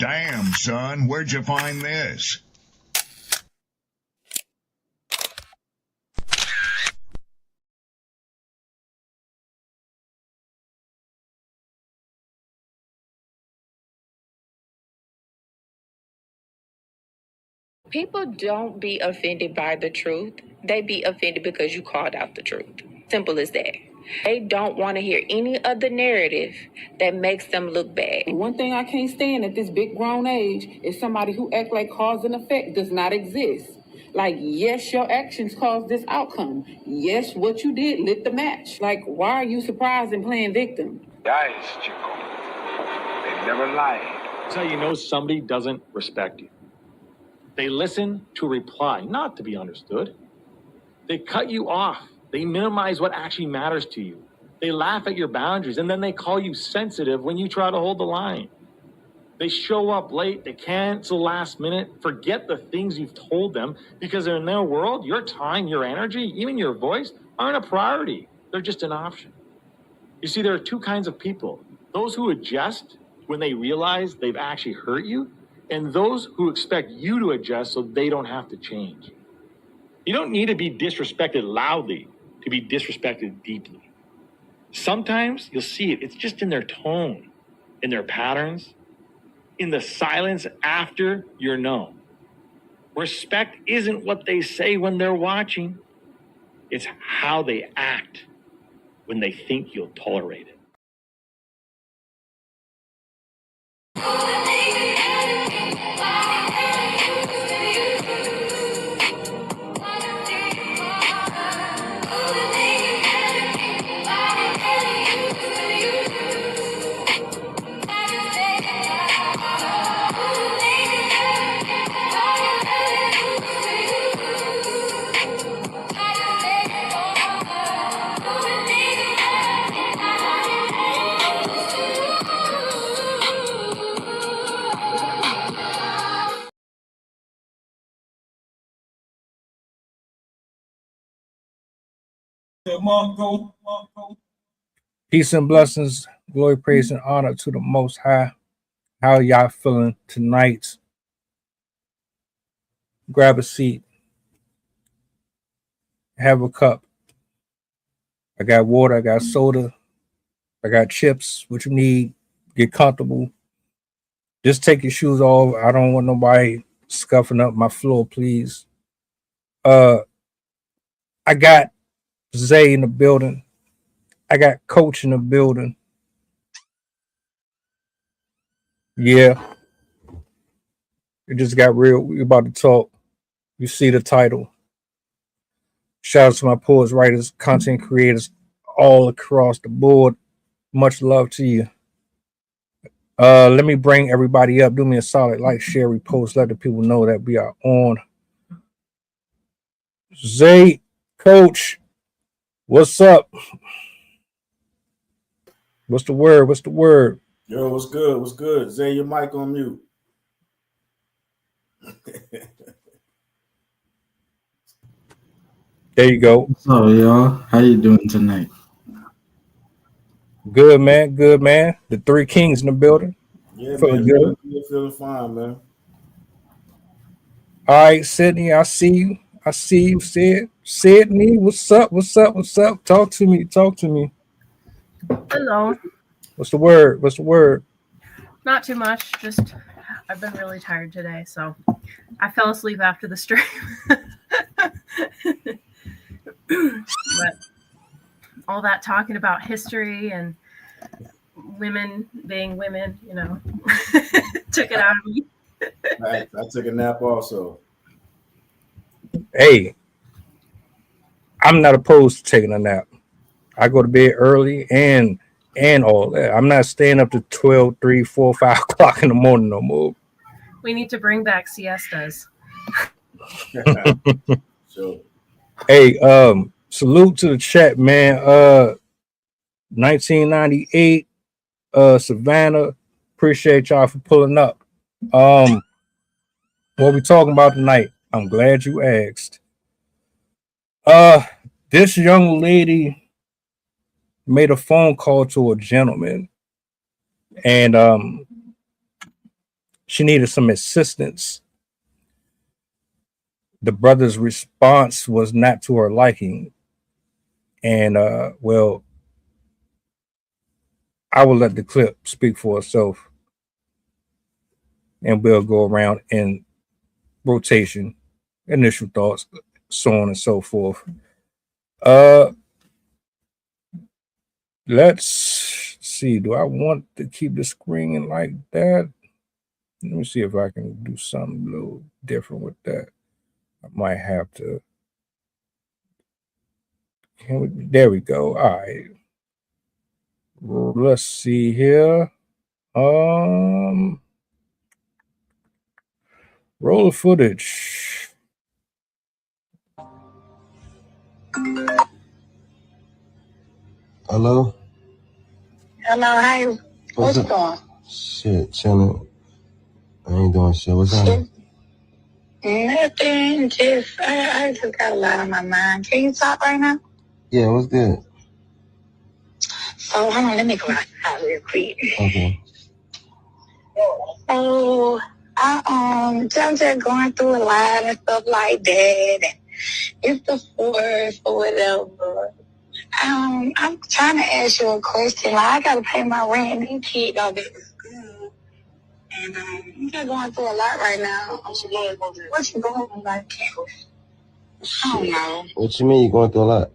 Damn, son, where'd you find this? People don't be offended by the truth. They be offended because you called out the truth. Simple as that. They don't want to hear any other narrative that makes them look bad. One thing I can't stand at this big grown age is somebody who act like cause and effect does not exist. Like, yes, your actions caused this outcome. Yes, what you did lit the match. Like, why are you surprised and playing victim? Guys, Chico, they never lied. That's how you know somebody doesn't respect you. They listen to reply, not to be understood. They cut you off. They minimize what actually matters to you. They laugh at your boundaries, and then they call you sensitive when you try to hold the line. They show up late, they cancel last minute, forget the things you've told them, because in their world, your time, your energy, even your voice aren't a priority. They're just an option. You see, there are two kinds of people. Those who adjust when they realize they've actually hurt you, and those who expect you to adjust so they don't have to change. You don't need to be disrespected loudly to be disrespected deeply. Sometimes you'll see it. It's just in their tone, in their patterns, in the silence after you're known. Respect isn't what they say when they're watching. It's how they act when they think you'll tolerate it. Peace and blessings, glory, praise, and honor to the Most High. How y'all feeling tonight? Grab a seat. Have a cup. I got water. I got soda. I got chips. What you need? Get comfortable. Just take your shoes off. I don't want nobody scuffing up my floor, please. I got Zay in the building. I got Coach in the building. Yeah. It just got real. We're about to talk. You see the title. Shout out to my poets, writers, content creators all across the board. Much love to you. Let me bring everybody up. Do me a solid, like, share, repost, let the people know that we are on. Zay, Coach, what's up? What's the word? What's the word? Yo, what's good? What's good? Zay, your mic on mute. There you go. What's up, y'all? How you doing tonight? Good, man. Good, man. The three kings in the building. Yeah, feeling man. good. You're feeling fine, man. All right, Sydney, I see you. I see you, Sydney, what's up? What's up? What's up? Talk to me. Talk to me. Hello. What's the word? What's the word? Not too much. Just I've been really tired today, so I fell asleep after the stream. But all that talking about history and women being women, you know, took it out of me. I took a nap also. Hey, I'm not opposed to taking a nap. I go to bed early and all that. I'm not staying up to 12, 3, 4, 5 o'clock in the morning no more. We need to bring back siestas. So, hey, salute to the chat, man. 1998, Savannah. Appreciate y'all for pulling up. What we talking about tonight? I'm glad you asked. This young lady made a phone call to a gentleman, and She needed some assistance. The brother's response was not to her liking. And well, I will let the clip speak for itself. And we'll go around in rotation, initial thoughts, so on and so forth. Let's see. Do I want to keep the screen like that? Let me see if I can do something a little different with that. I might have to. There we go. All right. Let's see here. Roll the footage. Hello? Hello, hey. What you doing? Shit, chilling. I ain't doing shit. What's happening? Nothing. I just got a lot on my mind. Can you talk right now? Yeah, what's good? So, hold on. Let me go out real quick. Okay. So, I'm just going through a lot and stuff like that. And it's the fourth or whatever. I'm trying to ask you a question. Like, I got to pay my rent. These kids go back to school. And I'm just going through a lot right now. What you going on, like? I don't know. What you mean you going through a lot?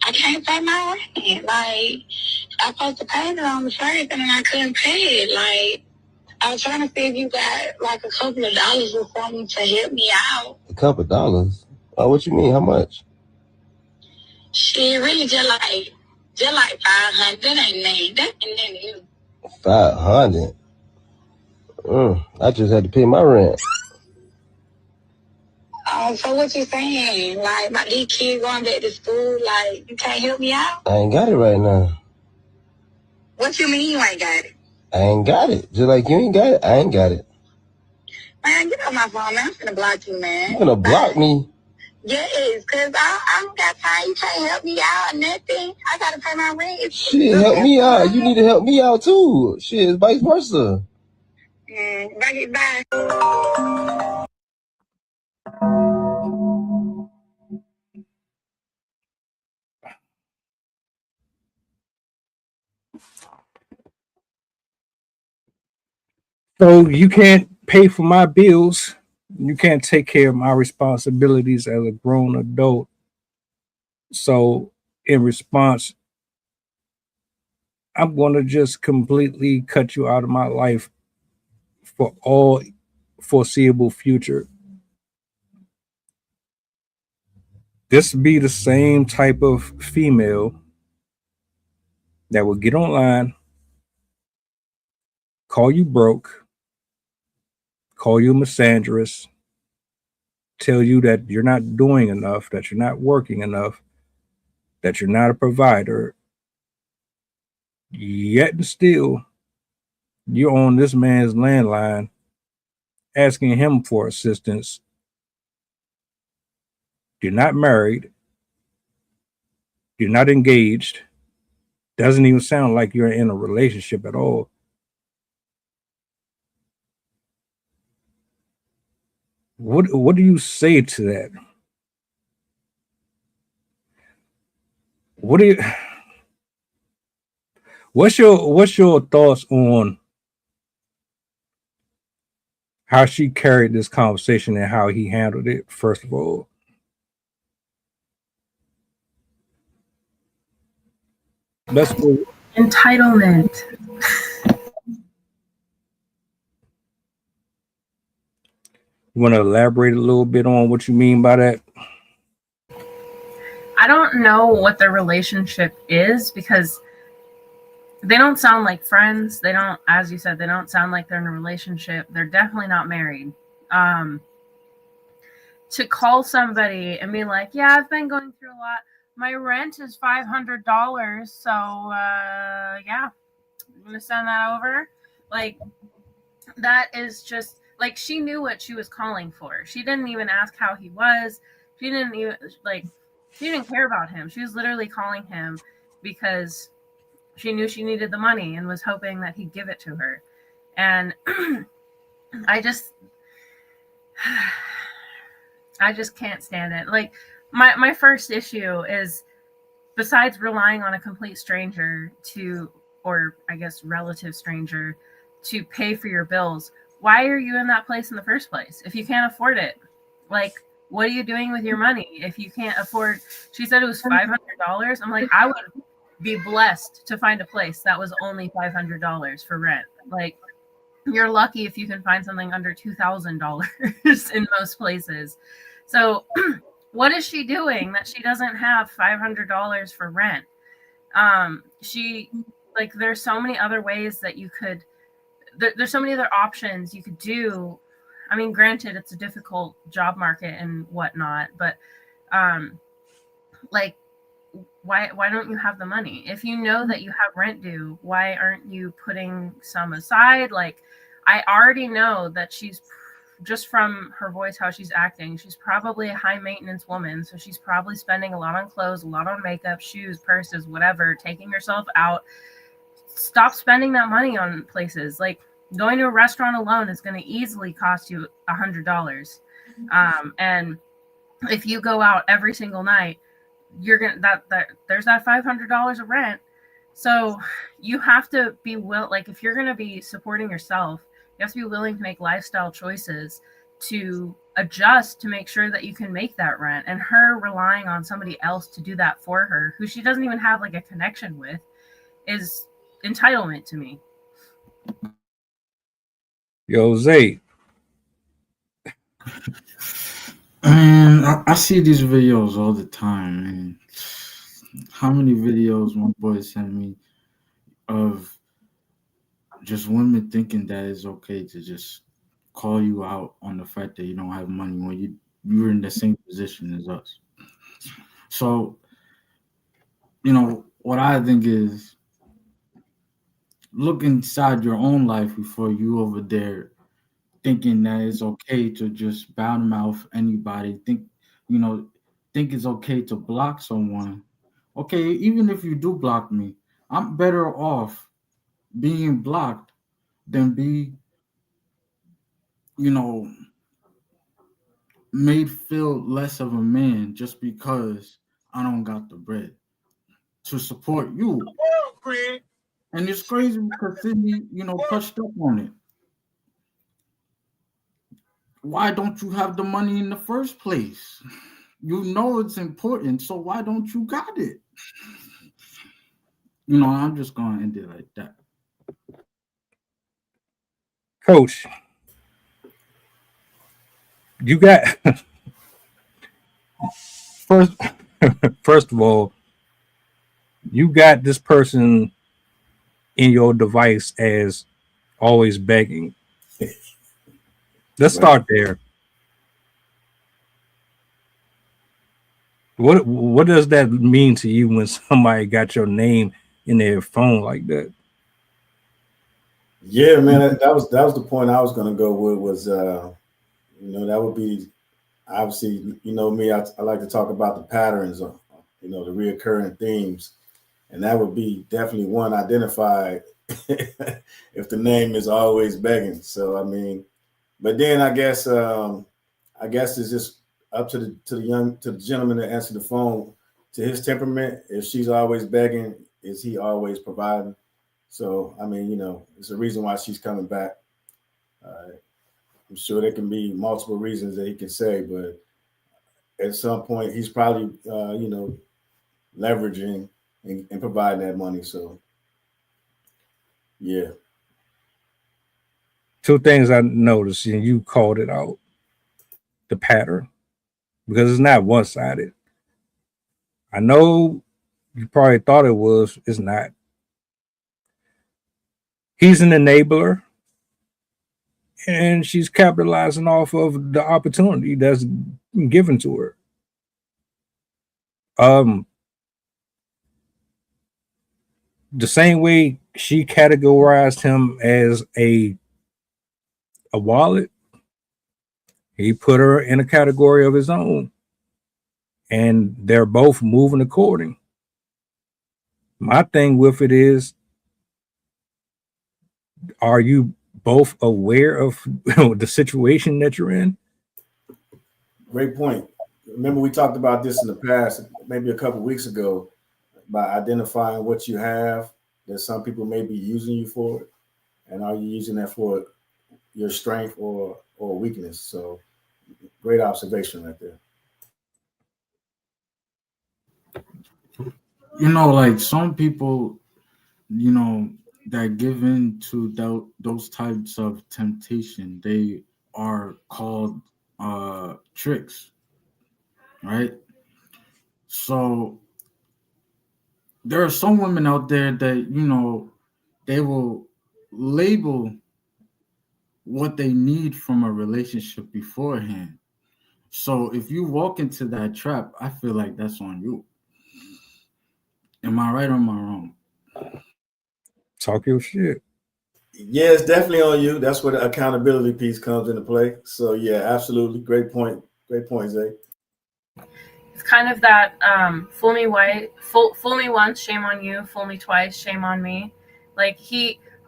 I can't pay my rent. Like, I supposed to pay it on the first, and then I couldn't pay it. Like, I was trying to see if you got, like, a couple of dollars or something to help me out. A couple dollars? Oh, what you mean? How much? Shit, really just like 500. That ain't nothing. That ain't nothing to you. 500? I just had to pay my rent. So what you saying? Like, these kids going back to school, like, you can't help me out? I ain't got it right now. What you mean you ain't got it? I ain't got it. Just like you ain't got it, I ain't got it. Man, get off my phone, man. I'm finna block you, man. You gonna block me? Yes, because I don't got time. You can't help me out or nothing. I gotta pay my rent. Shit, help me out. You need to help me out too. Shit, it's vice versa. Bye. So you can't pay for my bills. You can't take care of my responsibilities as a grown adult. So in response, I'm going to just completely cut you out of my life for all foreseeable future. This be the same type of female that will get online, call you broke, call you a misandrist, tell you that you're not doing enough, that you're not working enough, that you're not a provider, yet and still you're on this man's landline asking him for assistance. You're not married, you're not engaged, doesn't even sound like you're in a relationship at all. What do you say to that? What's your thoughts on how she carried this conversation and how he handled it, first of all? Let's go. Entitlement. You want to elaborate a little bit on what you mean by that? I don't know what their relationship is because they don't sound like friends. They don't, as you said, they don't sound like they're in a relationship. They're definitely not married. To call somebody and be like, yeah, I've been going through a lot. My rent is $500. So, yeah, I'm going to send that over. Like, that is just, like, she knew what she was calling for. She didn't even ask how he was. She didn't even, like, she didn't care about him. She was literally calling him because she knew she needed the money and was hoping that he'd give it to her. And I just can't stand it. Like my first issue is, besides relying on a complete stranger to, or I guess relative stranger, to pay for your bills, why are you in that place in the first place if you can't afford it? Like, what are you doing with your money if you can't afford? She said it was $500. I'm like, I would be blessed to find a place that was only $500 for rent. Like, you're lucky if you can find something under $2,000 in most places. So what is she doing that she doesn't have $500 for rent? She, like, there's so many other ways that you could, there's so many other options you could do. I mean, granted, it's a difficult job market and whatnot, but like, why don't you have the money? If you know that you have rent due, why aren't you putting some aside? Like, I already know that she's, just from her voice, how she's acting, she's probably a high maintenance woman. So she's probably spending a lot on clothes, a lot on makeup, shoes, purses, whatever, taking herself out. Stop spending that money on places. Like, going to a restaurant alone is going to easily cost you $100. And if you go out every single night, you're gonna that there's that $500 of rent. So you have to be like, if you're gonna be supporting yourself, you have to be willing to make lifestyle choices to adjust to make sure that you can make that rent. And her relying on somebody else to do that for her, who she doesn't even have like a connection with, is entitlement to me. Yo, Zay. Man, I see these videos all the time, man. How many videos my boy sent me of just women thinking that it's okay to just call you out on the fact that you don't have money when you're in the same position as us. So, what I think is, look inside your own life before you over there thinking that it's okay to just badmouth anybody. Think it's okay to block someone. Okay, even if you do block me, I'm better off being blocked than be, made feel less of a man just because I don't got the bread to support you. And it's crazy because Sydney, touched up on it. Why don't you have the money in the first place? You know it's important, so why don't you got it? I'm just gonna end it like that. Coach, you got first of all, you got this person in your device as always begging. Let's start there. What does that mean to you when somebody got your name in their phone like that? Yeah, man, that was the point I was gonna go with. Was that would be, obviously, me, I like to talk about the patterns of, the reoccurring themes, and that would be definitely one identified if the name is always begging. So I mean, but then I guess it's just up to the gentleman to answer the phone, to his temperament. If she's always begging, is he always providing? So I mean, it's a reason why she's coming back. I'm sure there can be multiple reasons that he can say, but at some point he's probably leveraging and providing that money. So yeah. Two things I noticed, and you called it out, the pattern, because it's not one-sided. I know you probably thought it was. It's not. He's an enabler, and she's capitalizing off of the opportunity that's given to her. The same way she categorized him as a wallet, he put her in a category of his own, and they're both moving according. My thing with it is, are you both aware of the situation that you're in. Great point. Remember, we talked about this in the past, maybe a couple of weeks ago, by identifying what you have that some people may be using you for it, and are you using that for your strength or weakness? So, great observation right there. You know, like some people, you know, that give in to those types of temptation, they are called tricks, right? So there are some women out there that, you know, they will label what they need from a relationship beforehand. So if you walk into that trap, I feel like that's on you. Am I right or am I wrong? Talk your shit. Yeah, it's definitely on you. That's where the accountability piece comes into play. So yeah, absolutely. Great point. Great point, Zay. It's kind of that fool me once, shame on you. Fool me twice, shame on me. Like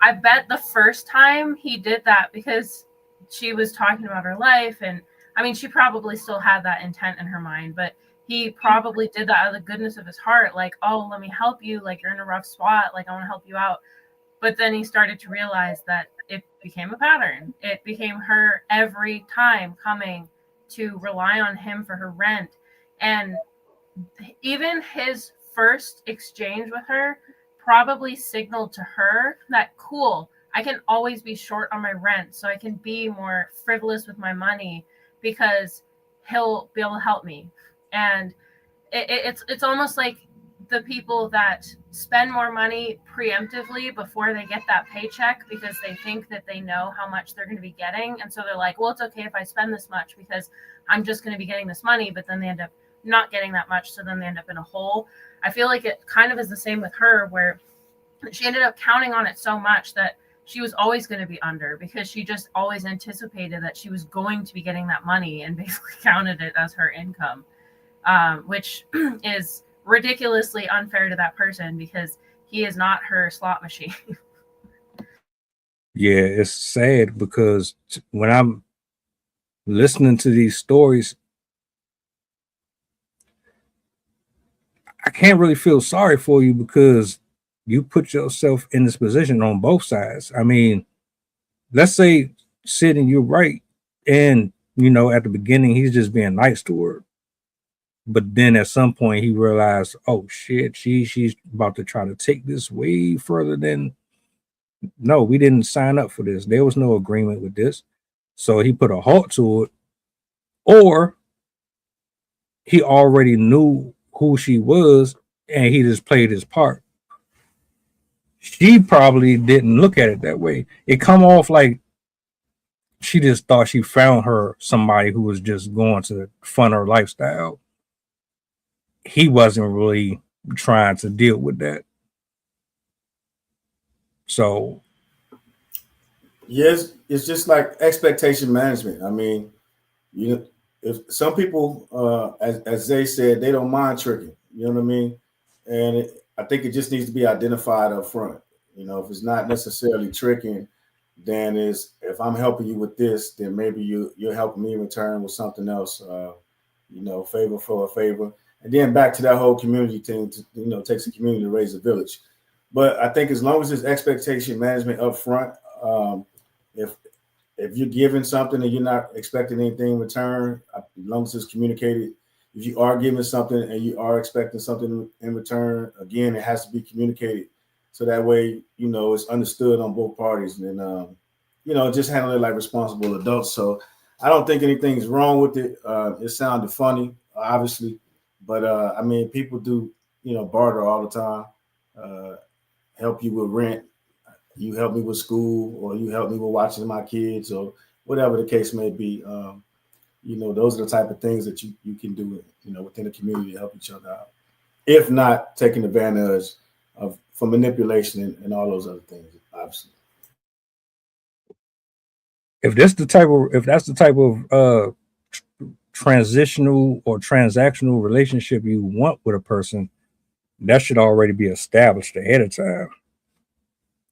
I bet the first time he did that because she was talking about her life, and I mean, she probably still had that intent in her mind, but he probably did that out of the goodness of his heart. Like, oh, let me help you. Like, you're in a rough spot. Like, I want to help you out. But then he started to realize that it became a pattern. It became her every time coming to rely on him for her rent. And even his first exchange with her probably signaled to her that, cool, I can always be short on my rent, so I can be more frivolous with my money because he'll be able to help me. And it's almost like the people that spend more money preemptively before they get that paycheck because they think that they know how much they're going to be getting. And so they're like, well, it's okay if I spend this much because I'm just going to be getting this money, but then they end up not getting that much. So then they end up in a hole. I feel like it kind of is the same with her, where she ended up counting on it so much that she was always going to be under because she just always anticipated that she was going to be getting that money and basically counted it as her income, which is ridiculously unfair to that person because he is not her slot machine. Yeah, it's sad because when I'm listening to these stories, I can't really feel sorry for you because you put yourself in this position on both sides. I mean, let's say, Sid, and you're right, and you know, at the beginning he's just being nice to her, but then at some point he realized, oh shit, she's about to try to take this way further than. No, we didn't sign up for this. There was no agreement with this, so he put a halt to it, or he already knew who she was and he just played his part. She probably didn't look at it that way. It come off like she just thought she found her somebody who was just going to fund her lifestyle. He wasn't really trying to deal with that. So yes, it's just like expectation management. I mean, you know, if some people, as Zay said, they don't mind tricking. You know what I mean? And I think it just needs to be identified up front. You know, if it's not necessarily tricking, then if I'm helping you with this, then maybe you're helping me in return with something else. You know, favor for a favor, and then back to that whole community thing. You know, it takes a community to raise a village. But I think as long as there's expectation management up front, if you're giving something and you're not expecting anything in return, as long as it's communicated. If you are giving something and you are expecting something in return, again, it has to be communicated. So that way, you know, it's understood on both parties. And then, you know, just handle it like responsible adults. So I don't think anything's wrong with it. It sounded funny, obviously. But, I mean, people do, you know, barter all the time. Help you with rent. You help me with school, or you help me with watching my kids, or whatever the case may be. You know, those are the type of things that you can do, you know, within the community to help each other out. If not taking advantage of for manipulation and all those other things, obviously. If that's the type of transitional or transactional relationship you want with a person, that should already be established ahead of time.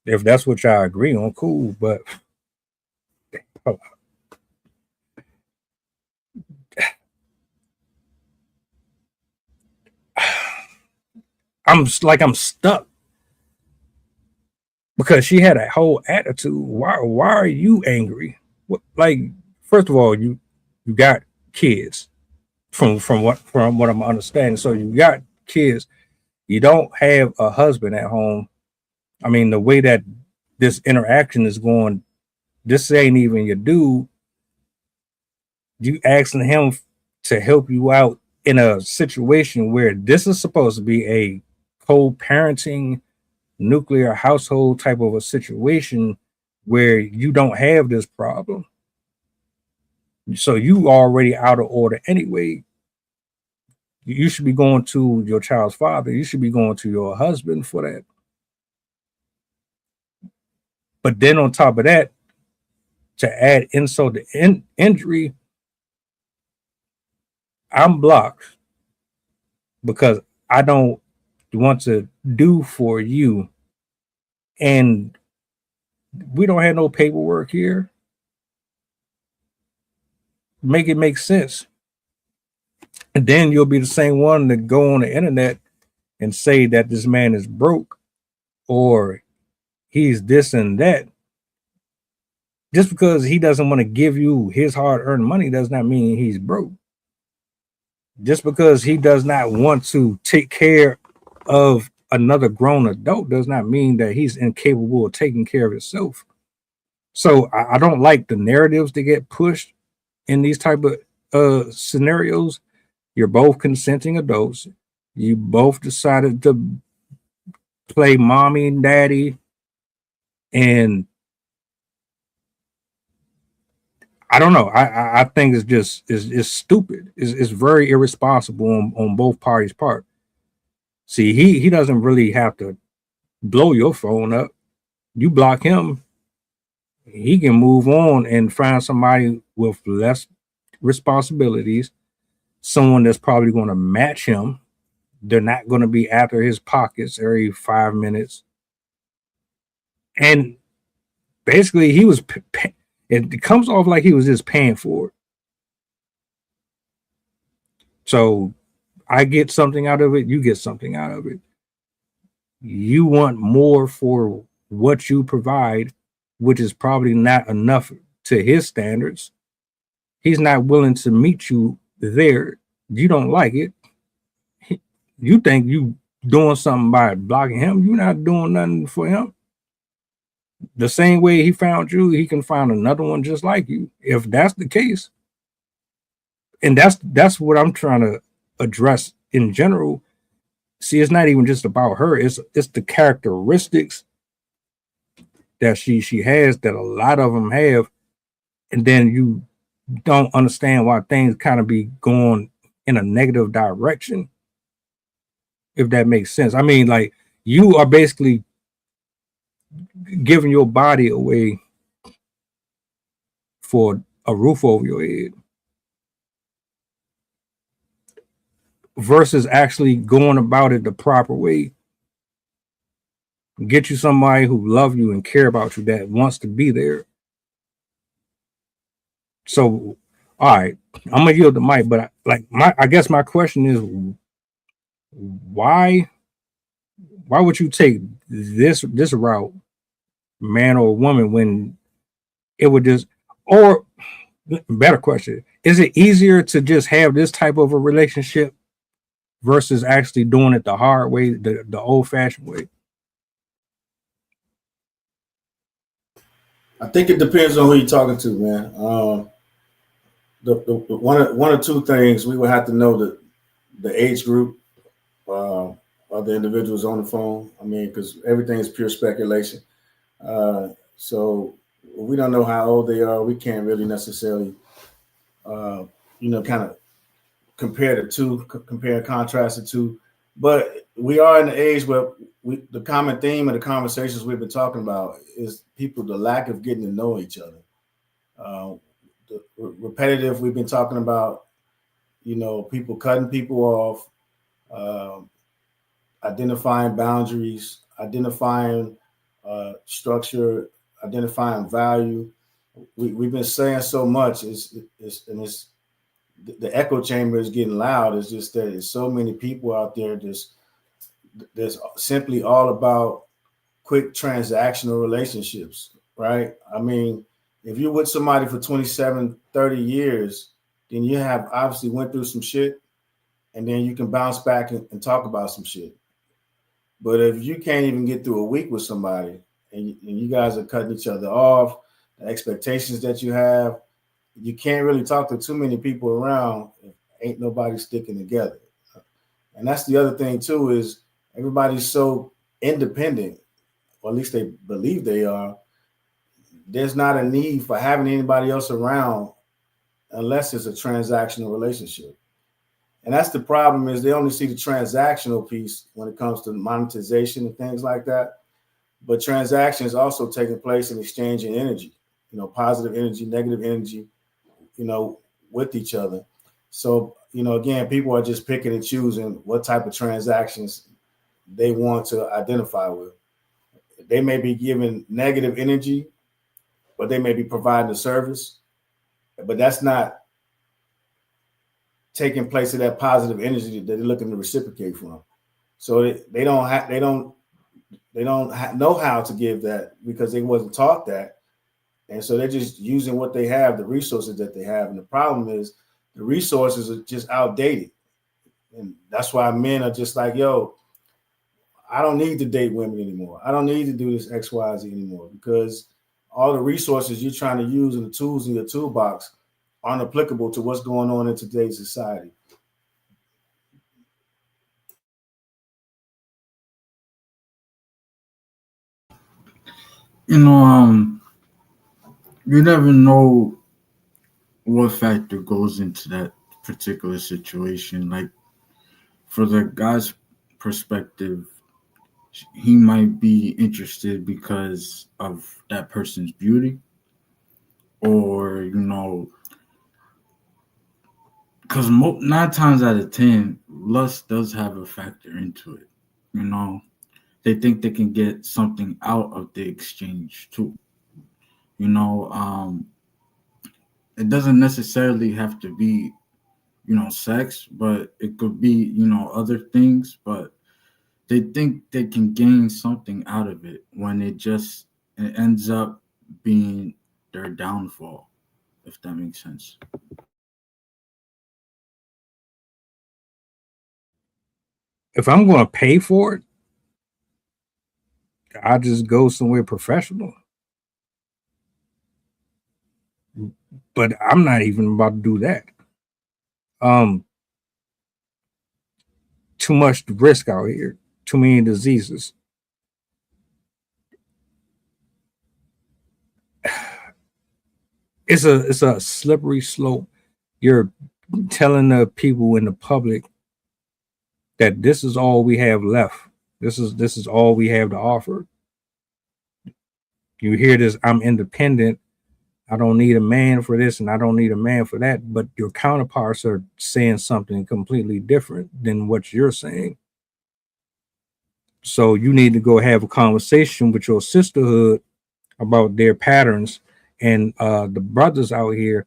If that's what y'all agree on, cool. But I'm stuck because she had a whole attitude. Why are you angry? What, like, first of all, you got kids from what I'm understanding. So you got kids. You don't have a husband at home. I mean, the way that this interaction is going, this ain't even your dude. You asking him to help you out in a situation where this is supposed to be a co-parenting nuclear household type of a situation where you don't have this problem. So you already out of order anyway. You should be going to your child's father. You should be going to your husband for that. But then on top of that, to add insult to injury, I'm blocked because I don't want to do for you. And we don't have no paperwork here. Make it make sense. And then you'll be the same one to go on the internet and say that this man is broke or he's this and that. Just because he doesn't want to give you his hard-earned money does not mean he's broke. Just because he does not want to take care of another grown adult does not mean that he's incapable of taking care of himself. So I don't like the narratives that get pushed in these type of scenarios. You're both consenting adults. You both decided to play mommy and daddy, and I don't know. I think it's stupid. It's very irresponsible on both parties' part. See, he doesn't really have to blow your phone up. You block him, he can move on and find somebody with less responsibilities, someone that's probably going to match him. They're not going to be after his pockets every 5 minutes. And basically, he was. It comes off like he was just paying for it. So I get something out of it. You get something out of it. You want more for what you provide, which is probably not enough to his standards. He's not willing to meet you there. You don't like it. You think you doing something by blocking him. You're not doing nothing for him. The same way he found you, he can find another one just like you, if that's the case. And that's what I'm trying to address in general. See, it's not even just about her, it's the characteristics that she has that a lot of them have, and then you don't understand why things kind of be going in a negative direction, if that makes sense. I mean, like, you are basically giving your body away for a roof over your head versus actually going about it the proper way. Get you somebody who love you and care about you, that wants to be there. So, all right, I'm gonna yield the mic, but I guess my question is, why would you take this route, man or woman, when it would just, or better question, is it easier to just have this type of a relationship versus actually doing it the hard way, the old-fashioned way? I think it depends on who you're talking to, man. The one or two things we would have to know: the age group of the individuals on the phone. I mean, because everything is pure speculation. So we don't know how old they are. We can't really necessarily, kind of compare the two, compare and contrast the two. But we are in the age where the common theme of the conversations we've been talking about is the lack of getting to know each other. The repetitive, we've been talking about, people cutting people off, identifying boundaries, identifying structure, identifying value, we've been saying so much. It's the echo chamber is getting loud. It's just that there's so many people out there that's simply all about quick transactional relationships, right? I mean, if you're with somebody for 27, 30 years, then you have obviously went through some shit, and then you can bounce back and talk about some shit. But if you can't even get through a week with somebody and you guys are cutting each other off, the expectations that you have, you can't really talk to too many people around if ain't nobody sticking together. And that's the other thing too, is everybody's so independent, or at least they believe they are. There's not a need for having anybody else around unless it's a transactional relationship. And that's the problem, is they only see the transactional piece when it comes to monetization and things like that. But transactions also taking place in exchanging energy, positive energy, negative energy, with each other. So, again, people are just picking and choosing what type of transactions they want to identify with. They may be giving negative energy, but they may be providing a service, but that's not taking place of that positive energy that they're looking to reciprocate from. So they don't know how to give that because they wasn't taught that. And so they're just using what they have, the resources that they have. And the problem is the resources are just outdated. And that's why men are just like, yo, I don't need to date women anymore. I don't need to do this X, Y, Z anymore, because all the resources you're trying to use and the tools in your toolbox aren't applicable to what's going on in today's society. You never know what factor goes into that particular situation. Like, for the guy's perspective, he might be interested because of that person's beauty, or because 9 times out of 10, lust does have a factor into it. They think they can get something out of the exchange too. It doesn't necessarily have to be, sex, but it could be, other things. But they think they can gain something out of it when it ends up being their downfall, if that makes sense. If I'm going to pay for it, I just go somewhere professional. But I'm not even about to do that. Too much risk out here. Too many diseases. It's a slippery slope. You're telling the people in the public that this is all we have left. This is all we have to offer. You hear this, I'm independent. I don't need a man for this and I don't need a man for that. But your counterparts are saying something completely different than what you're saying. So you need to go have a conversation with your sisterhood about their patterns, and the brothers out here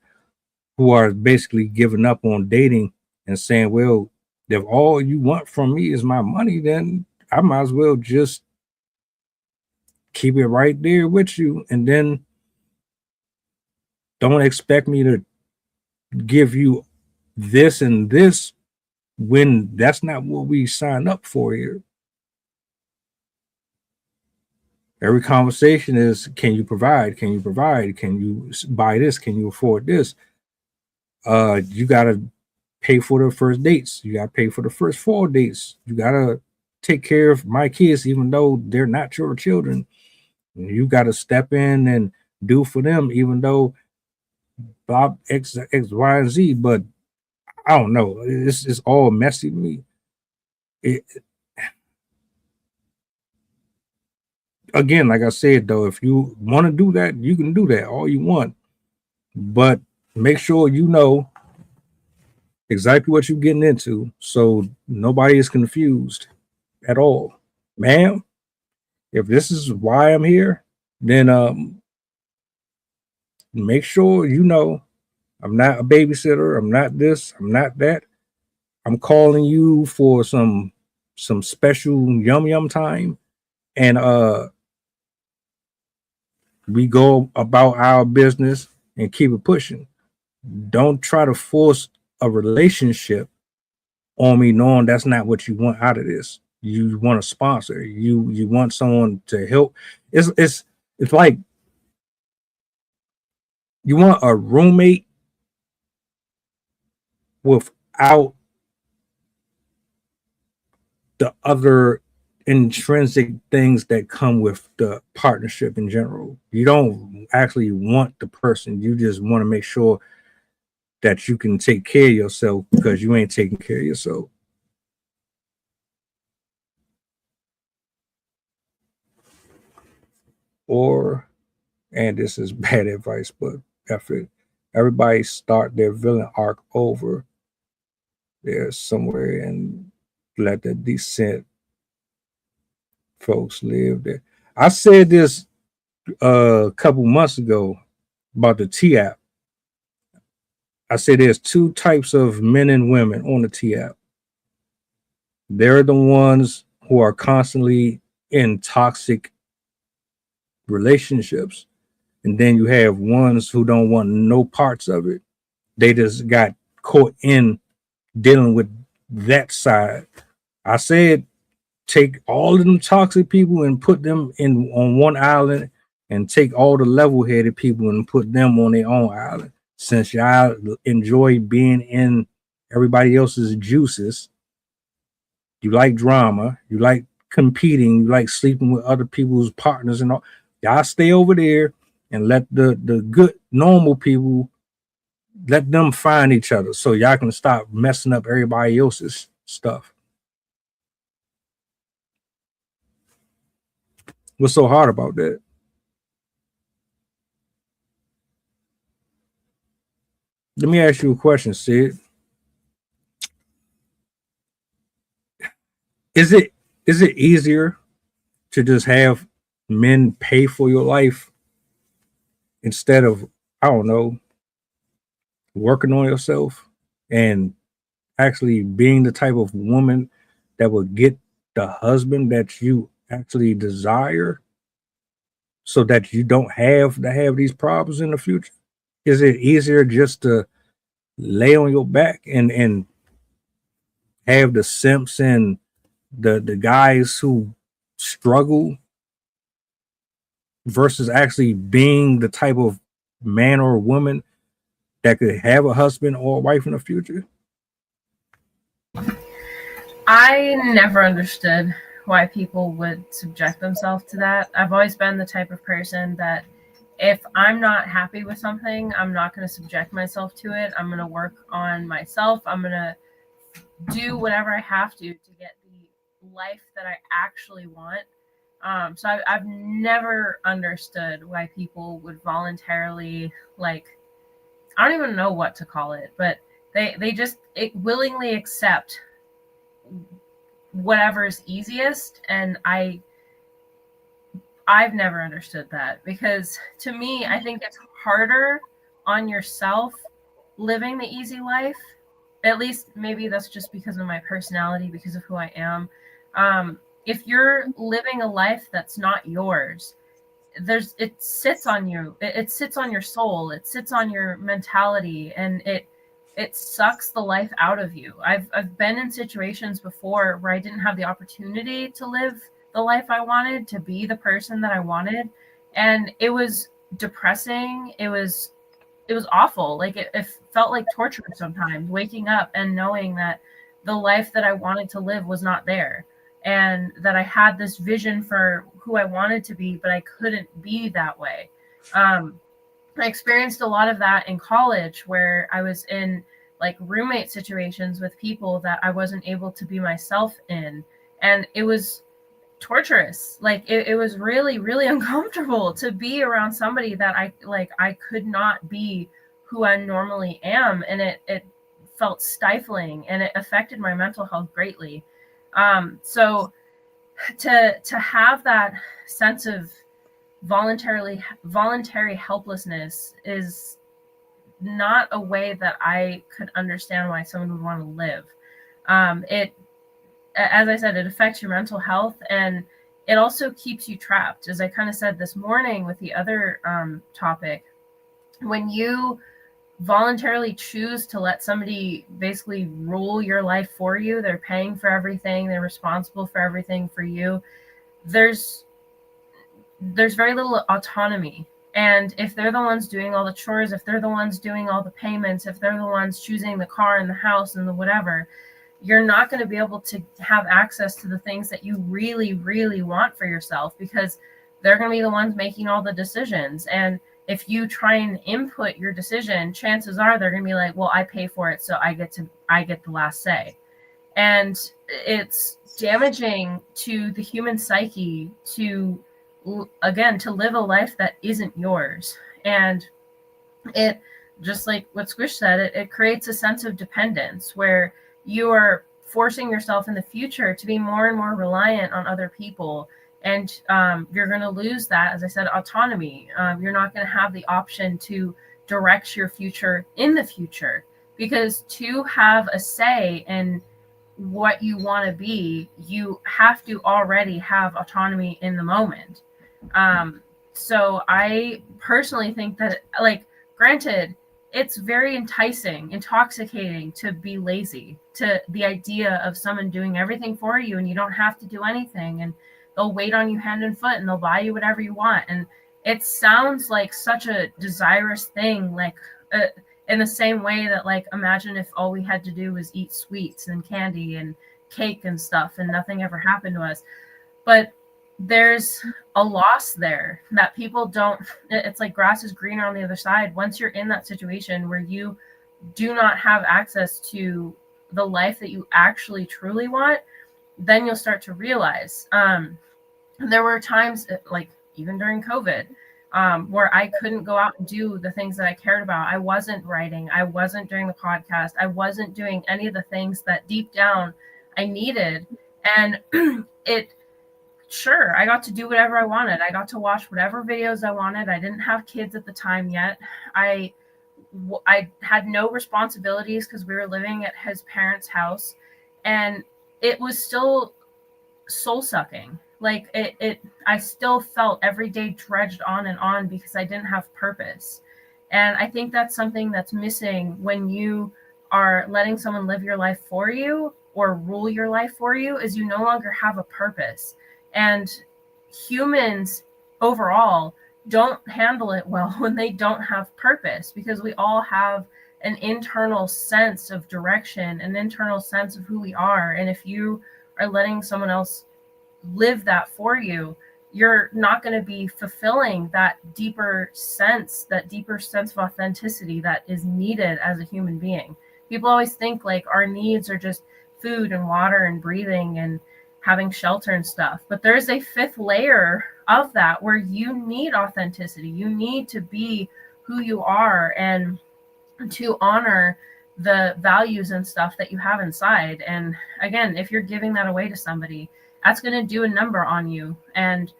who are basically giving up on dating and saying, well, if all you want from me is my money, then I might as well just keep it right there with you. And then don't expect me to give you this and this when that's not what we signed up for here. Every conversation is, can you provide? Can you provide? Can you buy this? Can you afford this? You got to pay for the first dates. You got to pay for the first 4 dates. You got to take care of my kids, even though they're not your children. You got to step in and do for them, even though Bob X, Y, and Z. But I don't know. It's all messy to me. Again, like I said, though, if you want to do that, you can do that all you want. But make sure you know exactly what you're getting into, so nobody is confused at all. Ma'am, if this is why I'm here, then make sure you know I'm not a babysitter. I'm not this. I'm not that. I'm calling you for some special yum time, and we go about our business and keep it pushing. Don't try to force a relationship on me, knowing that's not what you want out of this. You want a sponsor. You want someone to help. It's like you want a roommate without the other intrinsic things that come with the partnership in general. You don't actually want the person. You just want to make sure that you can take care of yourself because you ain't taking care of yourself. Or, and this is bad advice, but after everybody start their villain arc over, there's somewhere and let the decent folks live there. I said this a couple months ago about the T app. I said there's two types of men and women on the T app. They're the ones who are constantly in toxic relationships. And then you have ones who don't want no parts of it. They just got caught in dealing with that side. I said take all of them toxic people and put them in on one island, and take all the level-headed people and put them on their own island. Since y'all enjoy being in everybody else's juices, you like drama, you like competing, you like sleeping with other people's partners and all. Y'all stay over there and let the good normal people, let them find each other so y'all can stop messing up everybody else's stuff. What's so hard about that? Let me ask you a question, Sid. Is it easier to just have men pay for your life instead of, I don't know, working on yourself and actually being the type of woman that will get the husband that you actually desire so that you don't have to have these problems in the future? Is it easier just to lay on your back and have the simps and the guys who struggle versus actually being the type of man or woman that could have a husband or a wife in the future? I never understood why people would subject themselves to that. I've always been the type of person that if I'm not happy with something, I'm not going to subject myself to it. I'm going to work on myself. I'm going to do whatever I have to get the life that I actually want. So I've never understood why people would voluntarily, like, I don't even know what to call it, but they just willingly accept whatever's easiest. And I've never understood that, because to me, I think it's harder on yourself living the easy life. At least maybe that's just because of my personality, because of who I am. If you're living a life that's not yours, it sits on you. It sits on your soul. It sits on your mentality, and it sucks the life out of you. I've been in situations before where I didn't have the opportunity to live the life I wanted, to be the person that I wanted, and it was depressing. It was awful. Like it felt like torture sometimes, waking up and knowing that the life that I wanted to live was not there, and that I had this vision for who I wanted to be, but I couldn't be that way. I experienced a lot of that in college, where I was in like roommate situations with people that I wasn't able to be myself in, and it was torturous. Like it was really, really uncomfortable to be around somebody that I could not be who I normally am, and it felt stifling, and it affected my mental health greatly. So to have that sense of voluntary helplessness is not a way that I could understand why someone would want to live. It, as I said, it affects your mental health, and it also keeps you trapped. As I kind of said this morning with the other topic, when you voluntarily choose to let somebody basically rule your life for you, they're paying for everything, they're responsible for everything for you, there's very little autonomy. And if they're the ones doing all the chores, if they're the ones doing all the payments, if they're the ones choosing the car and the house and the whatever, you're not going to be able to have access to the things that you really, really want for yourself, because they're going to be the ones making all the decisions. And if you try and input your decision, chances are they're going to be like, well, I pay for it, so I get the last say. And it's damaging to the human psyche to live a life that isn't yours. And it, just like what Squish said, it creates a sense of dependence where you are forcing yourself in the future to be more and more reliant on other people. And you're going to lose that, as I said, autonomy. You're not going to have the option to direct your future in the future, because to have a say in what you want to be, you have to already have autonomy in the moment. So I personally think that, like, granted, it's very enticing, intoxicating to be lazy, to the idea of someone doing everything for you and you don't have to do anything, and they'll wait on you hand and foot and they'll buy you whatever you want. And it sounds like such a desirous thing, like in the same way that, like, imagine if all we had to do was eat sweets and candy and cake and stuff and nothing ever happened to us. But there's a loss there that people don't, it's like grass is greener on the other side. Once you're in that situation where you do not have access to the life that you actually truly want, then you'll start to realize. There were times, like even during COVID, where I couldn't go out and do the things that I cared about. I wasn't writing, I wasn't doing the podcast, I wasn't doing any of the things that deep down I needed. And sure, I got to do whatever I wanted. I got to watch whatever videos I wanted. I didn't have kids at the time yet. I had no responsibilities because we were living at his parents' house, and it was still soul sucking. Like I still felt every day dredged on because I didn't have purpose. And I think that's something that's missing when you are letting someone live your life for you or rule your life for you, is you no longer have a purpose. And humans overall don't handle it well when they don't have purpose, because we all have an internal sense of direction, an internal sense of who we are. And if you are letting someone else live that for you, you're not going to be fulfilling that deeper sense of authenticity that is needed as a human being. People always think like our needs are just food and water and breathing and having shelter and stuff. But there's a fifth layer of that where you need authenticity. You need to be who you are and to honor the values and stuff that you have inside. And again, if you're giving that away to somebody, that's going to do a number on you. And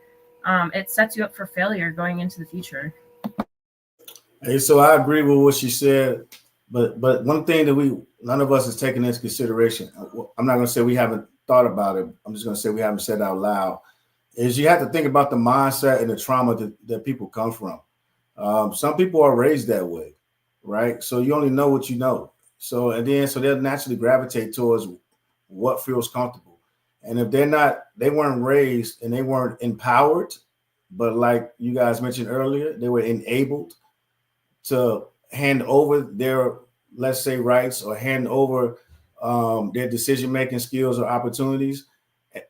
it sets you up for failure going into the future. Hey, so I agree with what she said. But one thing that none of us has taken into consideration, I'm not going to say we haven't thought about it, I'm just going to say we haven't said it out loud, is you have to think about the mindset and the trauma that people come from. Some people are raised that way, right? So you only know what you know. So they'll naturally gravitate towards what feels comfortable. And if they weren't raised and they weren't empowered, but like you guys mentioned earlier, they were enabled to hand over their, let's say, rights, or hand over their decision-making skills or opportunities.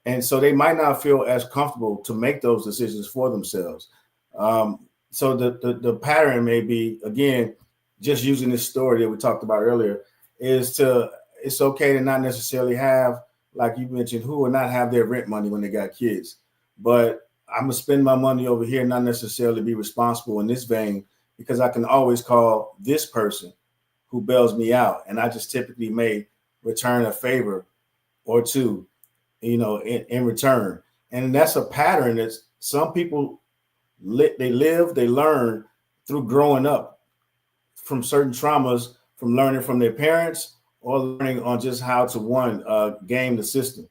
And so they might not feel as comfortable to make those decisions for themselves. So the pattern may be, again, just using this story that we talked about earlier, it's okay to not necessarily have, like you mentioned, who will not have their rent money when they got kids. But I'm going to spend my money over here, not necessarily be responsible in this vein, because I can always call this person who bails me out. And I just typically may return a favor or two, in return. And that's a pattern that some people they live, they learn through growing up from certain traumas, from learning from their parents or learning on just how to game the system.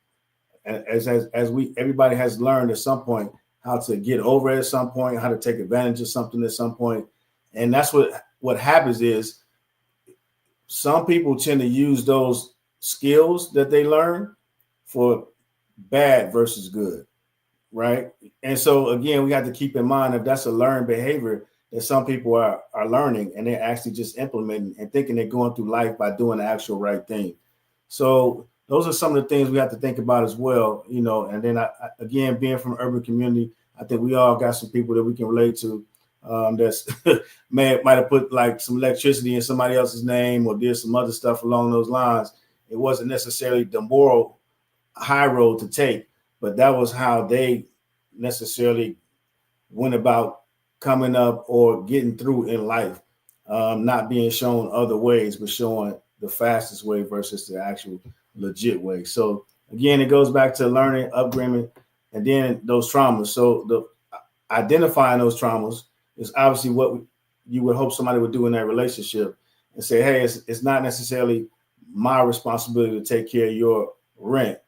As we everybody has learned at some point how to get over it at some point, how to take advantage of something at some point. And that's what happens is some people tend to use those skills that they learn for bad versus good, right? And so again, we have to keep in mind if that's a learned behavior that some people are learning and they're actually just implementing and thinking they're going through life by doing the actual right thing. So those are some of the things we have to think about as well, you know. And then again, being from an urban community, I think we all got some people that we can relate to that's might have put like some electricity in somebody else's name or did some other stuff along those lines. It wasn't necessarily the moral high road to take, but that was how they necessarily went about coming up or getting through in life, not being shown other ways, but showing the fastest way versus the actual legit way. So again, it goes back to learning, upbringing, and then those traumas. So the identifying those traumas is obviously what you would hope somebody would do in that relationship and say, hey, it's not necessarily my responsibility to take care of your rent.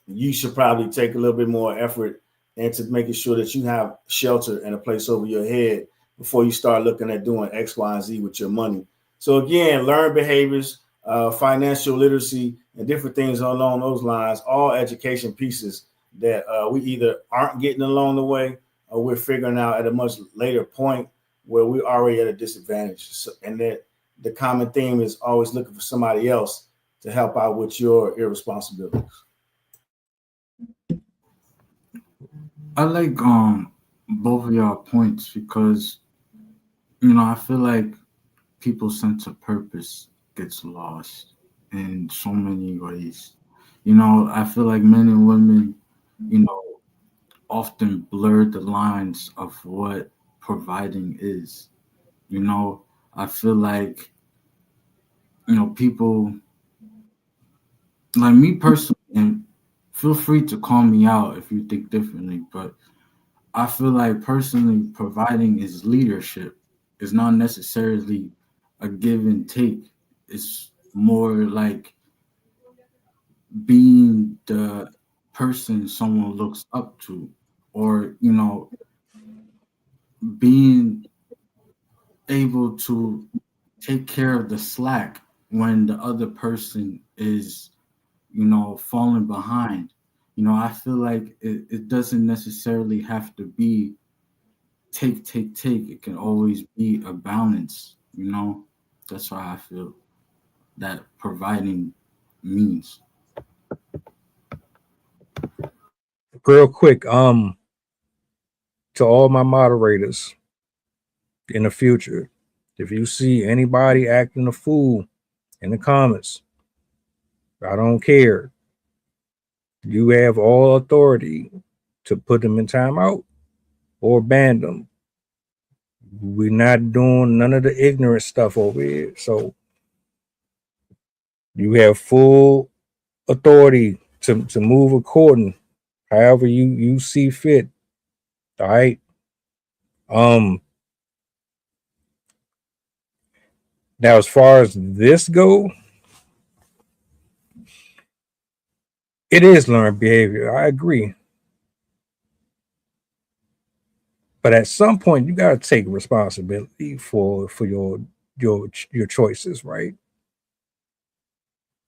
You should probably take a little bit more effort into making sure that you have shelter and a place over your head before you start looking at doing X, Y, and Z with your money. So again, learn behaviors, financial literacy, and different things along those lines, all education pieces that we either aren't getting along the way or we're figuring out at a much later point where we're already at a disadvantage. So, and that the common theme is always looking for somebody else to help out with your irresponsibilities. I like both of y'all points because, you know, I feel like people's sense of purpose gets lost in so many ways. You know, I feel like men and women, you know, often blur the lines of what providing is. You know, I feel like, you know, people like me personally, and feel free to call me out if you think differently, but I feel like personally providing is leadership. It's not necessarily a give and take. It's more like being the person someone looks up to, or, you know, being able to take care of the slack when the other person is, you know, falling behind. You know, I feel like it doesn't necessarily have to be take. It can always be a balance, you know. That's why I feel that providing means. Real quick, to all my moderators in the future, if you see anybody acting a fool in the comments, I don't care. You have all authority to put them in timeout or ban them. We're not doing none of the ignorant stuff over here. So you have full authority to move according, however you see fit. All right. Now, as far as this go, it is learned behavior. I agree. But at some point, you got to take responsibility for your choices, right?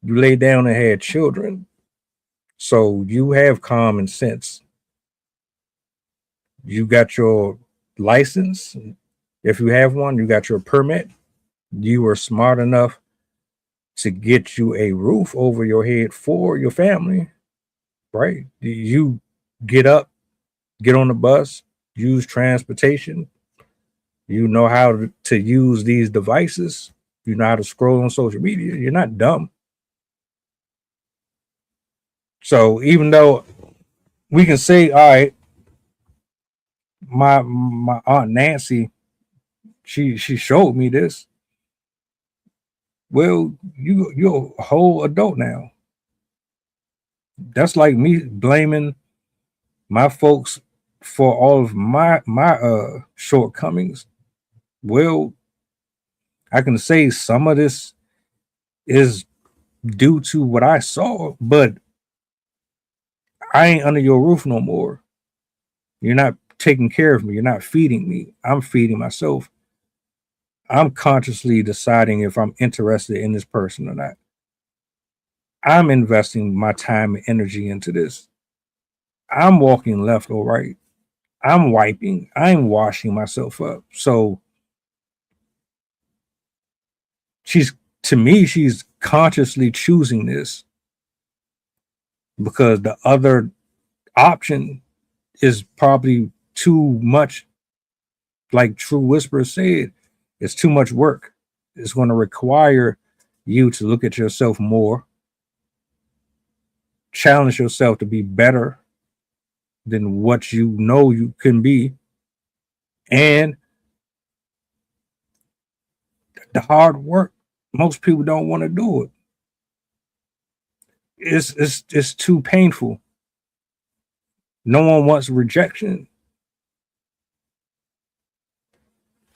You lay down and had children, so you have common sense. You got your license. If you have one, you got your permit. You were smart enough to get you a roof over your head for your family, right? You get up, get on the bus, use transportation. You know how to use these devices. You know how to scroll on social media. You're not dumb. So even though we can say, all right, my Aunt Nancy, she showed me this. Well, you're a whole adult now. That's like me blaming my folks for all of my shortcomings, well, I can say some of this is due to what I saw, but I ain't under your roof no more. You're not taking care of me. You're not feeding me. I'm feeding myself. I'm consciously deciding if I'm interested in this person or not. I'm investing my time and energy into this. I'm walking left or right. I'm wiping. I'm washing myself up. So she's consciously choosing this because the other option is probably too much. Like True Whisper said, it's too much work. It's going to require you to look at yourself more, challenge yourself to be better than what you know you can be, and the hard work. Most people don't want to do it. It's too painful. No one wants rejection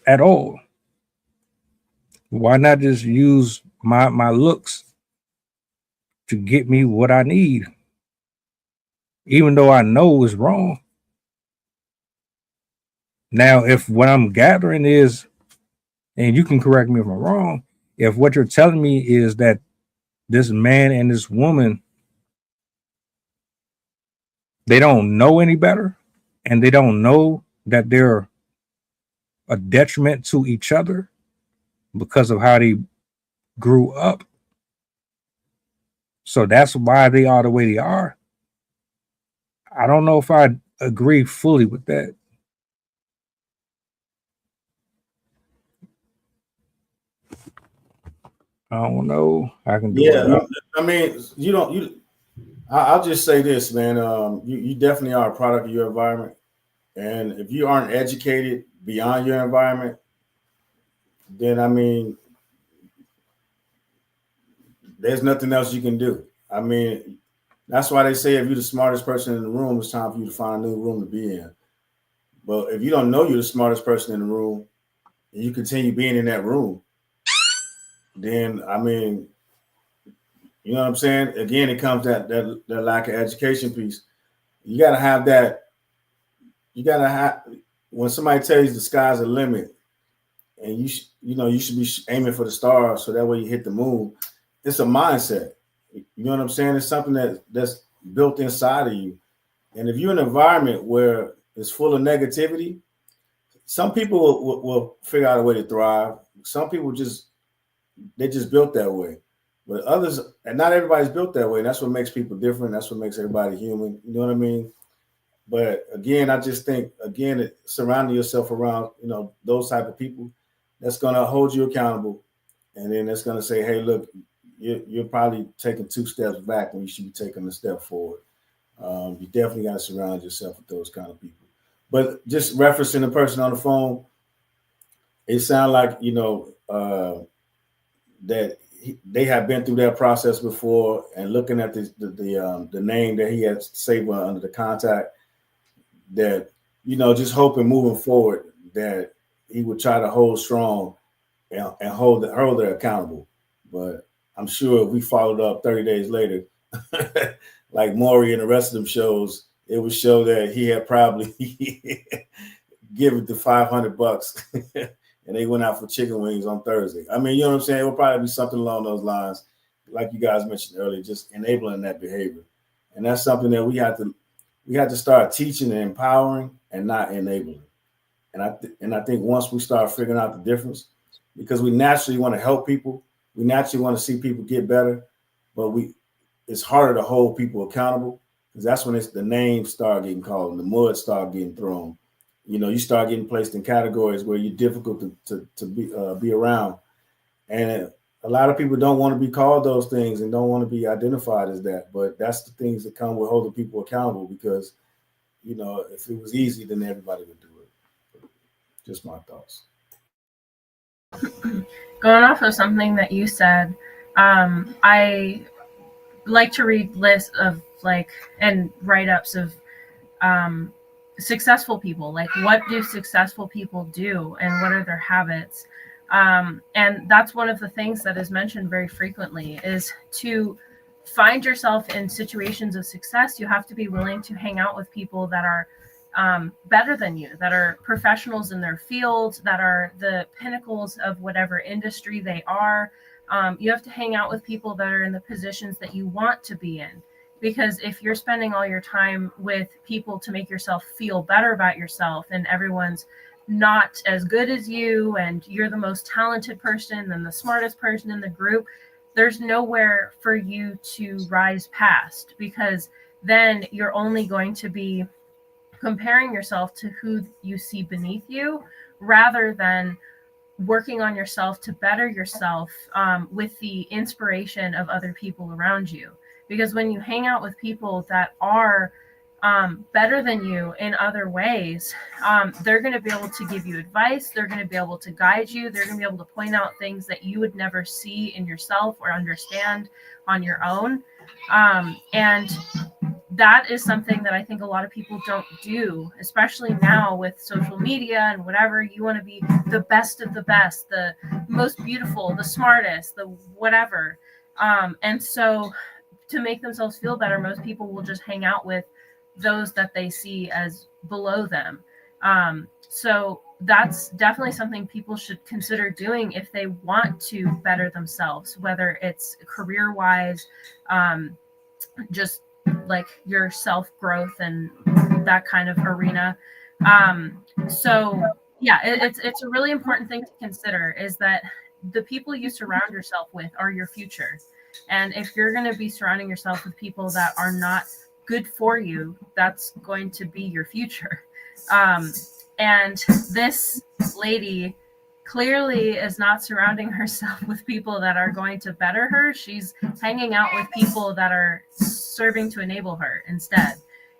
at all. Why not just use my looks to get me what I need, even though I know it's wrong? Now, if what I'm gathering is, and you can correct me if I'm wrong, if what you're telling me is that this man and this woman, they don't know any better, and they don't know that they're a detriment to each other because of how they grew up. So that's why they are the way they are. I don't know if I agree fully with that. I don't know. I can do it. Yeah, I mean, I'll just say this, man. You definitely are a product of your environment, and if you aren't educated beyond your environment, then I mean, there's nothing else you can do. I mean, that's why they say if you're the smartest person in the room, it's time for you to find a new room to be in. But if you don't know you're the smartest person in the room, and you continue being in that room, then I mean, you know what I'm saying? Again, it comes that lack of education piece. You gotta have that. You gotta have, when somebody tells you the sky's the limit, and you should be aiming for the stars, so that way you hit the moon. It's a mindset. You know what I'm saying? It's something that's built inside of you. And if you're in an environment where it's full of negativity, some people will figure out a way to thrive. Some people just built that way. But others, and not everybody's built that way. And that's what makes people different. That's what makes everybody human. You know what I mean? But again, I just think, surrounding yourself around, those type of people, that's going to hold you accountable. And then that's going to say, hey, look, you're probably taking 2 steps back when you should be taking a step forward. You definitely got to surround yourself with those kind of people. But just referencing the person on the phone, it sounds like, that they have been through that process before, and looking at the name that he had saved under the contact, that, just hoping moving forward that he would try to hold strong and hold her accountable. But I'm sure if we followed up 30 days later, like Maury and the rest of them shows, it would show that he had probably given the $500 and they went out for chicken wings on Thursday. I mean, you know what I'm saying? It will probably be something along those lines, like you guys mentioned earlier, just enabling that behavior. And that's something that we have to start teaching and empowering, and not enabling. And I think once we start figuring out the difference, because we naturally want to help people, we naturally want to see people get better, but it's harder to hold people accountable, because that's when the names start getting called and the mud start getting thrown. You start getting placed in categories where you're difficult to be around. And a lot of people don't want to be called those things and don't want to be identified as that. But that's the things that come with holding people accountable, because, if it was easy, then everybody would do it. Just my thoughts. Going off of something that you said, I like to read lists of and write-ups of successful people. Like, what do successful people do, and what are their habits? And that's one of the things that is mentioned very frequently, is to find yourself in situations of success. You have to be willing to hang out with people that are better than you, that are professionals in their field, that are the pinnacles of whatever industry they are. You have to hang out with people that are in the positions that you want to be in. Because if you're spending all your time with people to make yourself feel better about yourself, and everyone's not as good as you, and you're the most talented person and the smartest person in the group, there's nowhere for you to rise past, because then you're only going to be comparing yourself to who you see beneath you, rather than working on yourself to better yourself with the inspiration of other people around you. Because when you hang out with people that are better than you in other ways, they're going to be able to give you advice. They're going to be able to guide you. They're going to be able to point out things that you would never see in yourself or understand on your own. And that is something that I think a lot of people don't do, especially now with social media and whatever. You want to be the best of the best, the most beautiful, the smartest, the whatever. And so to make themselves feel better, most people will just hang out with those that they see as below them. So that's definitely something people should consider doing if they want to better themselves, whether it's career-wise, just like your self-growth and that kind of arena. So yeah, it's a really important thing to consider, is that the people you surround yourself with are your future. And if you're going to be surrounding yourself with people that are not good for you, that's going to be your future. And this lady clearly is not surrounding herself with people that are going to better her. She's hanging out with people that are serving to enable her instead.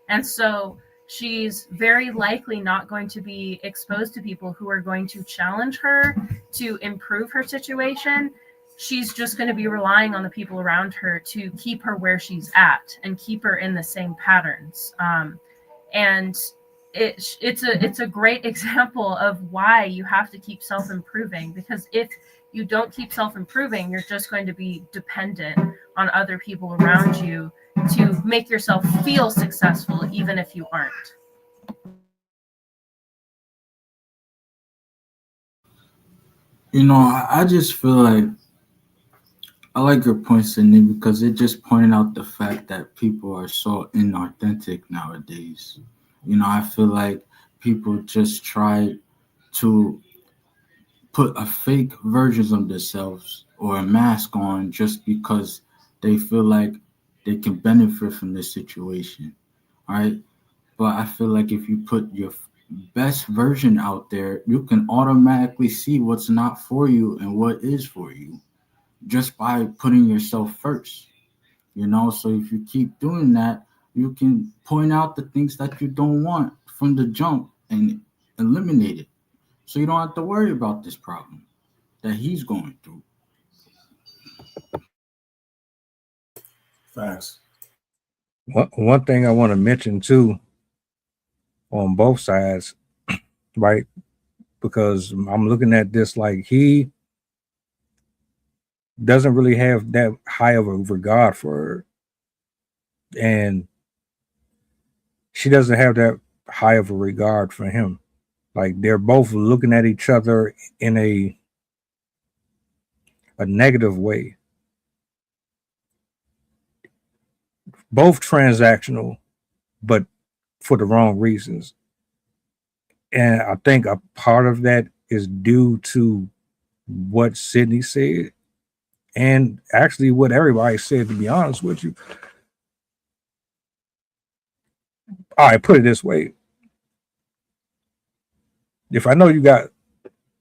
And so she's very likely not going to be exposed to people who are going to challenge her to improve her situation. She's just going to be relying on the people around her to keep her where she's at and keep her in the same patterns. And it's a great example of why you have to keep self-improving, because if you don't keep self-improving, you're just going to be dependent on other people around you to make yourself feel successful, even if you aren't. You know, I just feel like I like your point, Sydney, because it just pointed out the fact that people are so inauthentic nowadays. You know, I feel like people just try to put a fake version of themselves or a mask on just because they feel like they can benefit from this situation, right? But I feel like if you put your best version out there, you can automatically see what's not for you and what is for you, just by putting yourself first, you know? So if you keep doing that, you can point out the things that you don't want from the jump and eliminate it. So you don't have to worry about this problem that he's going through. Facts. One thing I want to mention too, on both sides, right? Because I'm looking at this like he doesn't really have that high of a regard for her, and she doesn't have that high of a regard for him. Like, they're both looking at each other in a negative way, both transactional, but for the wrong reasons. And I think a part of that is due to what Sydney said, and actually what everybody said, to be honest with you. All right, put it this way. If I know you got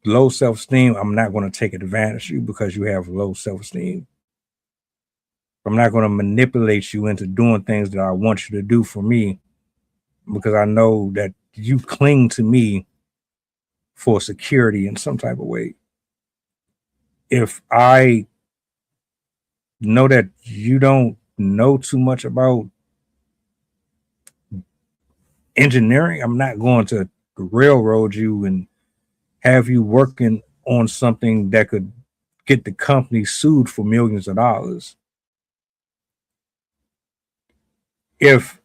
low self-esteem, I'm not going to take advantage of you because you have low self-esteem. I'm not going to manipulate you into doing things that I want you to do for me, because I know that you cling to me for security in some type of way. If I know that you don't know too much about engineering. I'm not going to railroad you and have you working on something that could get the company sued for millions of dollars. If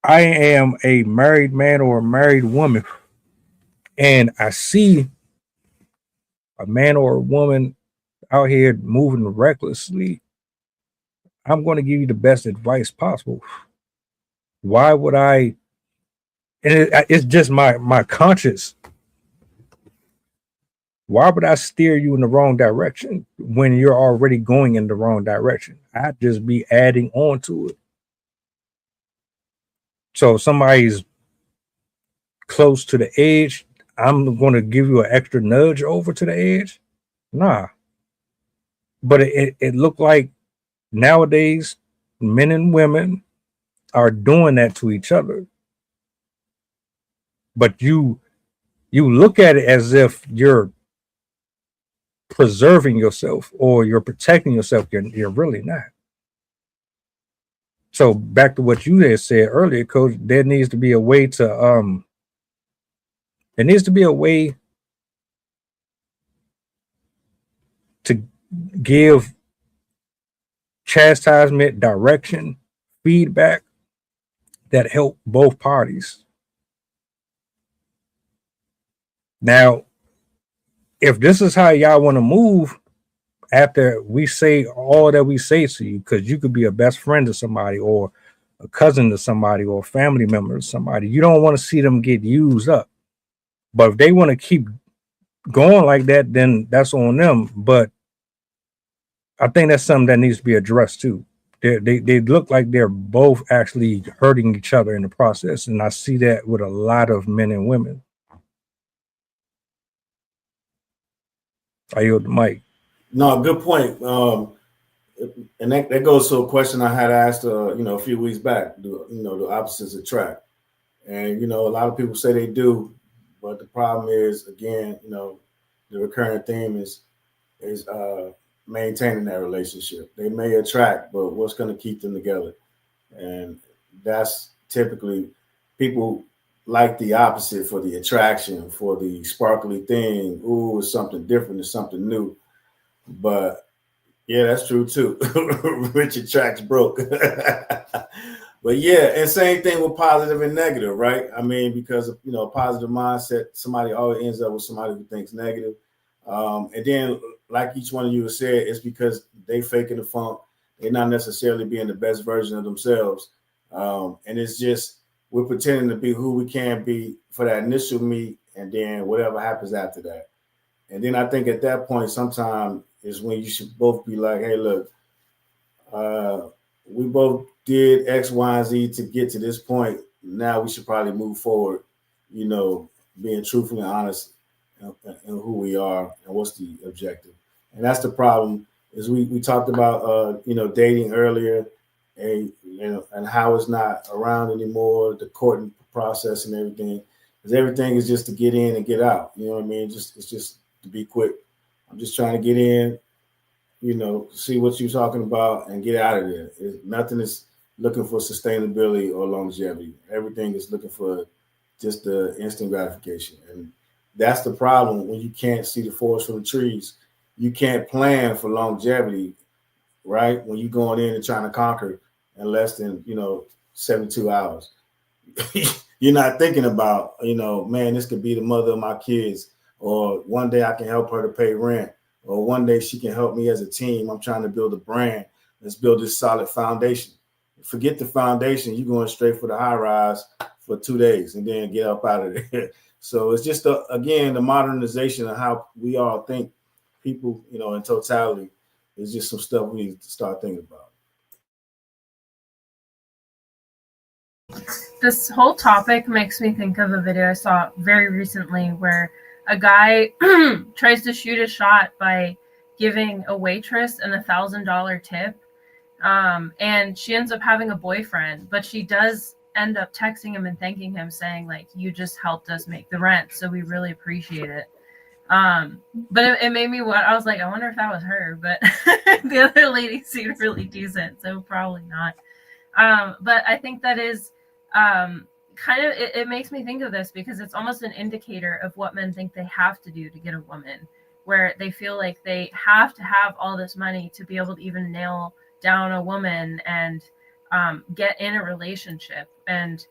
I am a married man or a married woman and I see a man or a woman out here moving recklessly, I'm going to give you the best advice possible. Why would I? And it's just my conscience. Why would I steer you in the wrong direction when you're already going in the wrong direction? I'd just be adding on to it. So if somebody's close to the edge, I'm going to give you an extra nudge over to the edge. Nah. But it looked like nowadays men and women are doing that to each other. But you look at it as if you're preserving yourself or you're protecting yourself. You're really not. So back to what you had said earlier, Coach, there needs to be a way to give chastisement, direction, feedback that help both parties. Now, if this is how y'all want to move after we say all that we say to you, because you could be a best friend to somebody or a cousin to somebody or a family member to somebody, you don't want to see them get used up. But if they want to keep going like that, then that's on them. But I think that's something that needs to be addressed too. They look like they're both actually hurting each other in the process. And I see that with a lot of men and women. I yield the mic. No, good point. And that goes to a question I had asked, a few weeks back. The opposites attract, and a lot of people say they do, but the problem is, again, the recurring theme is maintaining that relationship. They may attract, but what's going to keep them together? And that's typically people like the opposite for the attraction, for the sparkly thing. Ooh, it's something different, it's something new. But yeah, that's true too. Rich attracts broke. But yeah, and same thing with positive and negative, right? I mean, because a positive mindset, somebody always ends up with somebody who thinks negative. And then, like each one of you has said, it's because they faking the funk. They're not necessarily being the best version of themselves. And it's just we're pretending to be who we can be for that initial meet, and then whatever happens after that. And then I think at that point, sometimes is when you should both be like, hey, look, we both did X, Y, and Z to get to this point. Now we should probably move forward, being truthful and honest in who we are and what's the objective. And that's the problem is we talked about, dating earlier and how it's not around anymore, the courting process and everything. Because everything is just to get in and get out. You know what I mean? It's just to be quick. I'm just trying to get in, see what you're talking about and get out of there. Nothing is looking for sustainability or longevity. Everything is looking for just the instant gratification. And that's the problem when you can't see the forest from the trees. You can't plan for longevity, right? When you're going in and trying to conquer in less than, 72 hours. You're not thinking about, man, this could be the mother of my kids, or one day I can help her to pay rent, or one day she can help me as a team. I'm trying to build a brand. Let's build this solid foundation. Forget the foundation. You're going straight for the high rise for 2 days and then get up out of there. So it's just, again, the modernization of how we all think. People, in totality, is just some stuff we need to start thinking about. This whole topic makes me think of a video I saw very recently where a guy tries to shoot a shot by giving a waitress an $1,000 tip. And she ends up having a boyfriend, but she does end up texting him and thanking him, saying, like, you just helped us make the rent, so we really appreciate it. But it made me I was like, I wonder if that was her, but the other lady seemed really decent, so probably not. But I think that is kind of it makes me think of this because it's almost an indicator of what men think they have to do to get a woman, where they feel like they have to have all this money to be able to even nail down a woman and get in a relationship. And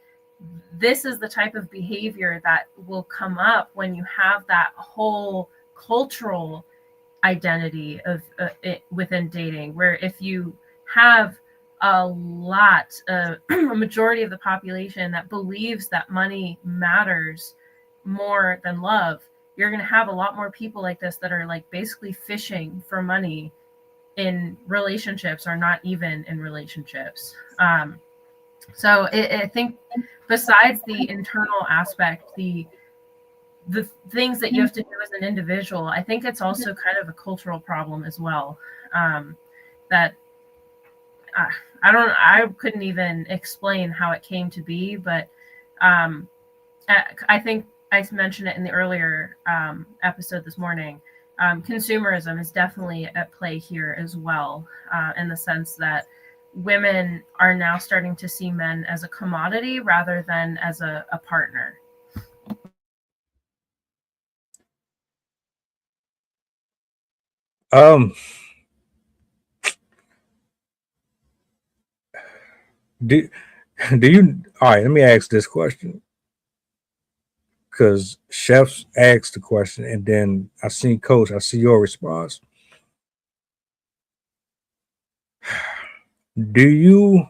this is the type of behavior that will come up when you have that whole cultural identity of within dating, where if you have a majority of the population that believes that money matters more than love, you're going to have a lot more people like this that are like basically fishing for money in relationships or not even in relationships. So I think besides the internal aspect, the things that you have to do as an individual, I think it's also kind of a cultural problem as well. That I couldn't even explain how it came to be, but I think I mentioned it in the earlier episode this morning. Consumerism is definitely at play here as well, in the sense that women are now starting to see men as a commodity rather than as a partner. Do you, all right, let me ask this question, because Chefs asked the question and then I see your response. Do you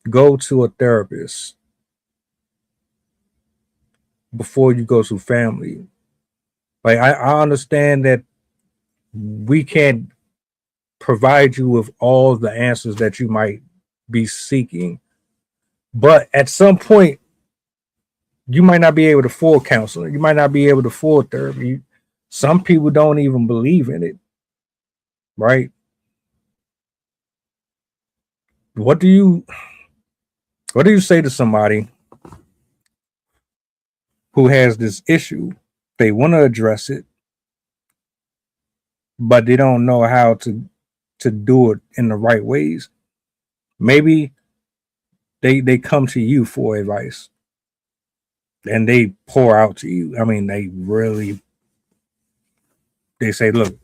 go to a therapist before you go to family? Like, I understand that we can't provide you with all the answers that you might be seeking, but at some point you might not be able to afford counseling, you might not be able to afford therapy. Some people don't even believe in it, right? What do you say to somebody who has this issue? They want to address it, but they don't know how to do it in the right ways. Maybe they come to you for advice and they pour out to you. I mean, they say, look,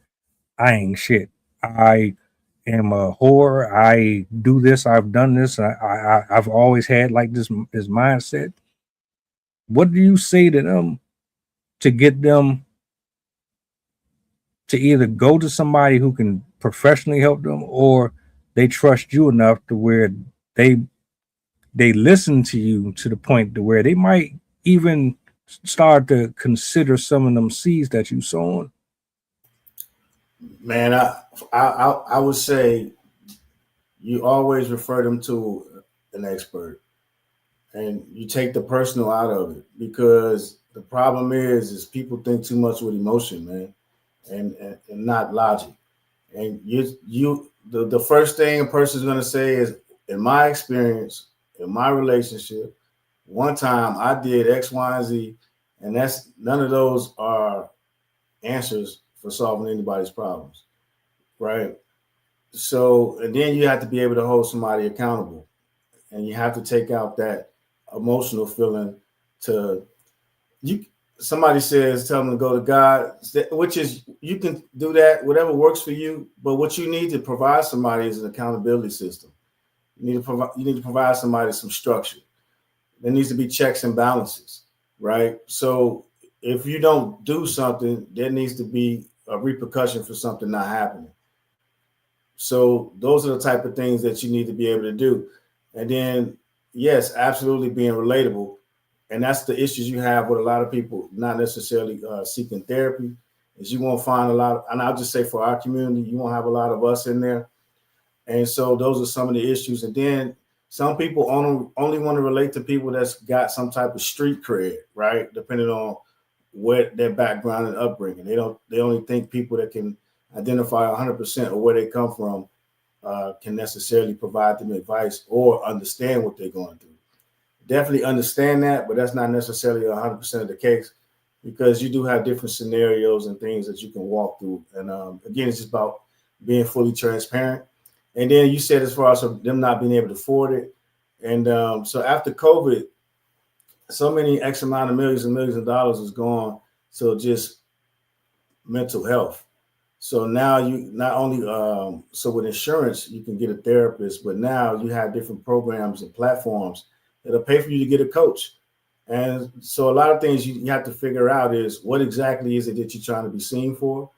I ain't shit. I am a whore. I do this. I've done this. I've always had like this mindset. What do you say to them to get them to either go to somebody who can professionally help them, or they trust you enough to where they listen to you to the point to where they might even start to consider some of them seeds that you sown? Man, I would say you always refer them to an expert, and you take the personal out of it, because the problem is people think too much with emotion, man, and not logic. And the first thing a person's going to say is, in my experience, in my relationship, one time I did X, Y, and Z, and that's none of those are answers for solving anybody's problems, right? So, and then you have to be able to hold somebody accountable, and you have to take out that emotional feeling to you. Somebody says, tell them to go to God, which is, you can do that, whatever works for you. But what you need to provide somebody is an accountability system. You need to provide somebody some structure. There needs to be checks and balances, right? So if you don't do something, there needs to be a repercussion for something not happening. So those are the type of things that you need to be able to do. And then, yes, absolutely being relatable. And that's the issues you have with a lot of people not necessarily seeking therapy, is you won't find a lot of, and I'll just say for our community, you won't have a lot of us in there. And so those are some of the issues. And then some people only want to relate to people that's got some type of street cred, right? Depending on what their background and upbringing. They only think people that can identify 100% of where they come from can necessarily provide them advice or understand what they're going through. Definitely understand that, but that's not necessarily 100% of the case, because you do have different scenarios and things that you can walk through. And again, it's just about being fully transparent. And then you said, as far as them not being able to afford it, And so after COVID, so many X amount of millions and millions of dollars is gone. So just mental health. So now you not only so with insurance you can get a therapist, but now you have different programs and platforms that'll pay for you to get a coach. And so a lot of things you have to figure out is what exactly is it that you're trying to be seen for,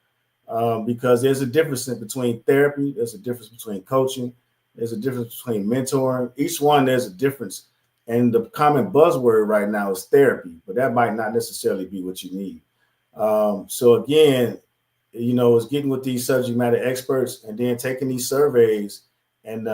because there's a difference between therapy, there's a difference between coaching, there's a difference between mentoring. Each one there's a difference, and the common buzzword right now is therapy, but that might not necessarily be what you need. So again, it's getting with these subject matter experts and then taking these surveys and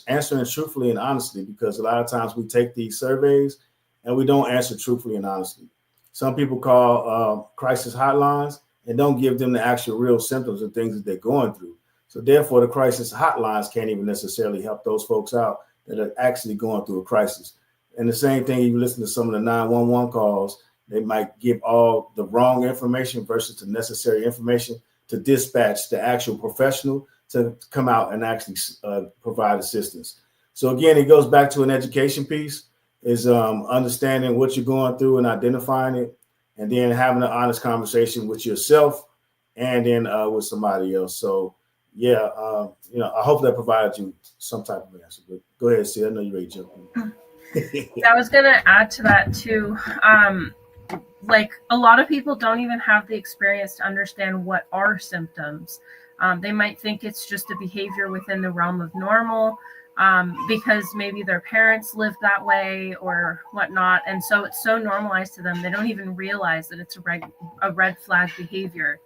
answering truthfully and honestly, because a lot of times we take these surveys and we don't answer truthfully and honestly. Some people call crisis hotlines and don't give them the actual real symptoms and things that they're going through. So therefore, the crisis hotlines can't even necessarily help those folks out that are actually going through a crisis. And the same thing, you listen to some of the 911 calls, they might give all the wrong information versus the necessary information to dispatch the actual professional to come out and actually provide assistance. So again, it goes back to an education piece, is understanding what you're going through and identifying it, and then having an honest conversation with yourself and then with somebody else. So yeah, I hope that provided you some type of answer. But go ahead, Sid. I know you're ready to jump in. I was gonna add to that too. Like a lot of people don't even have the experience to understand what are symptoms. They might think it's just a behavior within the realm of normal, because maybe their parents lived that way or whatnot, and so it's so normalized to them they don't even realize that it's a red flag behavior.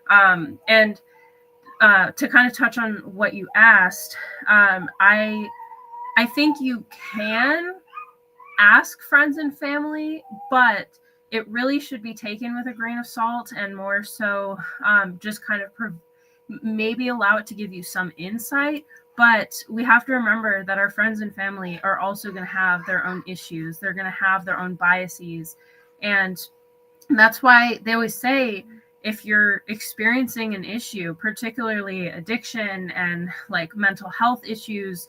And to kind of touch on what you asked, I think you can ask friends and family, but it really should be taken with a grain of salt, and more so just kind of maybe allow it to give you some insight. But we have to remember that our friends and family are also going to have their own issues. They're going to have their own biases. And that's why they always say, if you're experiencing an issue, particularly addiction and like mental health issues,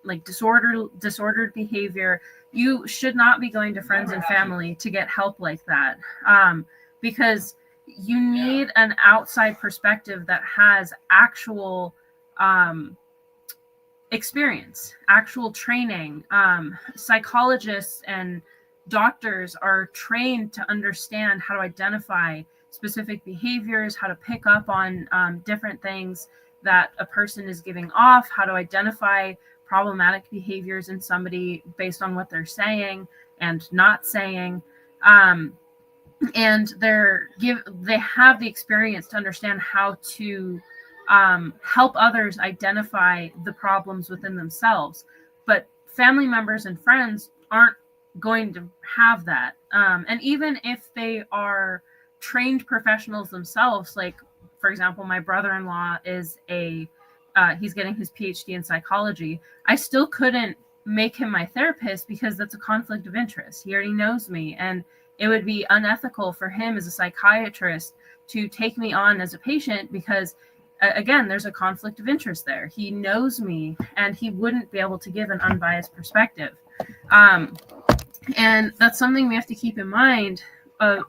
like disordered behavior, you should not be going to friends and family to get help like that, because you need an outside perspective that has actual experience, actual training. Psychologists and doctors are trained to understand how to identify specific behaviors, how to pick up on different things that a person is giving off, how to identify problematic behaviors in somebody based on what they're saying and not saying. And they have the experience to understand how to help others identify the problems within themselves. But family members and friends aren't going to have that. And even if they are trained professionals themselves, like, for example, my brother-in-law is he's getting his PhD in psychology. I still couldn't make him my therapist because that's a conflict of interest. He already knows me, and it would be unethical for him as a psychiatrist to take me on as a patient because, again, there's a conflict of interest there. He knows me, and he wouldn't be able to give an unbiased perspective. And that's something we have to keep in mind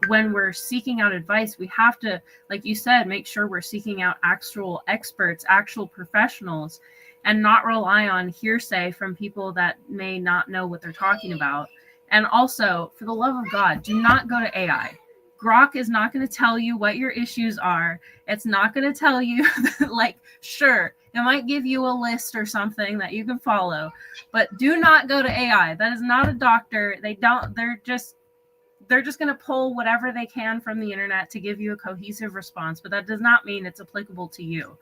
when we're seeking out advice. We have to, like you said, make sure we're seeking out actual experts, actual professionals, and not rely on hearsay from people that may not know what they're talking about. And also, for the love of God, do not go to AI. Grok is not going to tell you what your issues are. It's not going to tell you, like, sure, it might give you a list or something that you can follow, but do not go to AI. That is not a doctor. They're just going to pull whatever they can from the internet to give you a cohesive response, but that does not mean it's applicable to you.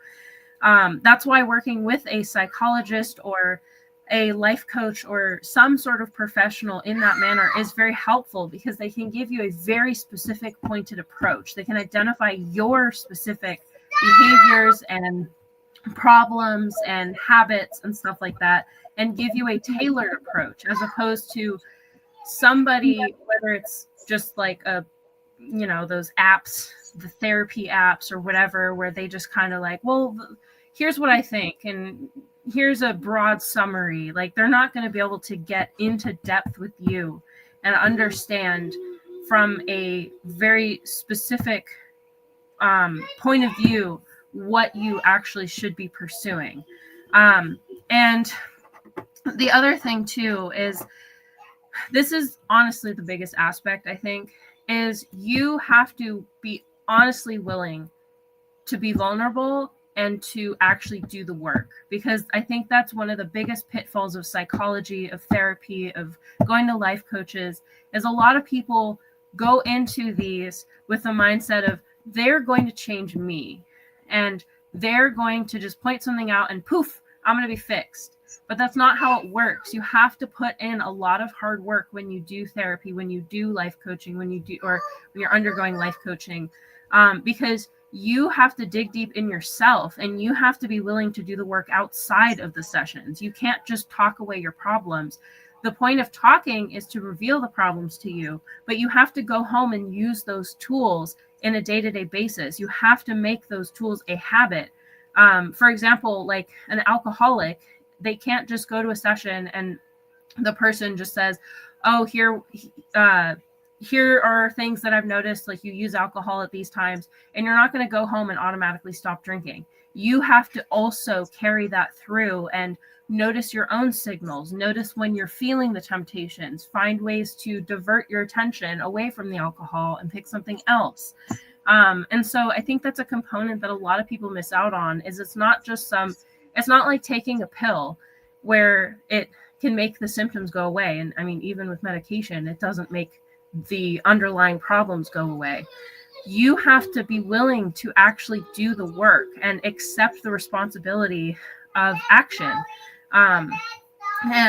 That's why working with a psychologist or a life coach or some sort of professional in that manner is very helpful, because they can give you a very specific pointed approach. They can identify your specific behaviors and problems and habits and stuff like that, and give you a tailored approach, as opposed to somebody, whether it's just like those apps, the therapy apps or whatever, where they just kind of like, well, here's what I think, and here's a broad summary. Like, they're not going to be able to get into depth with you and understand from a very specific point of view what you actually should be pursuing. And the other thing too is, this is honestly the biggest aspect, I think, is you have to be honestly willing to be vulnerable and to actually do the work, because I think that's one of the biggest pitfalls of psychology, of therapy, of going to life coaches, is a lot of people go into these with the mindset of they're going to change me and they're going to just point something out and poof, I'm going to be fixed. But that's not how it works. You have to put in a lot of hard work when you do therapy, when you do life coaching, when you're undergoing life coaching, because you have to dig deep in yourself and you have to be willing to do the work outside of the sessions. You can't just talk away your problems. The point of talking is to reveal the problems to you, but you have to go home and use those tools in a day-to-day basis. You have to make those tools a habit. For example, like an alcoholic, they can't just go to a session and the person just says, oh, here are things that I've noticed, like you use alcohol at these times, and you're not going to go home and automatically stop drinking. You have to also carry that through and notice your own signals, notice when you're feeling the temptations, find ways to divert your attention away from the alcohol and pick something else. And so I think that's a component that a lot of people miss out on, is it's not like taking a pill where it can make the symptoms go away. And I mean, even with medication, it doesn't make the underlying problems go away. You have to be willing to actually do the work and accept the responsibility of action. And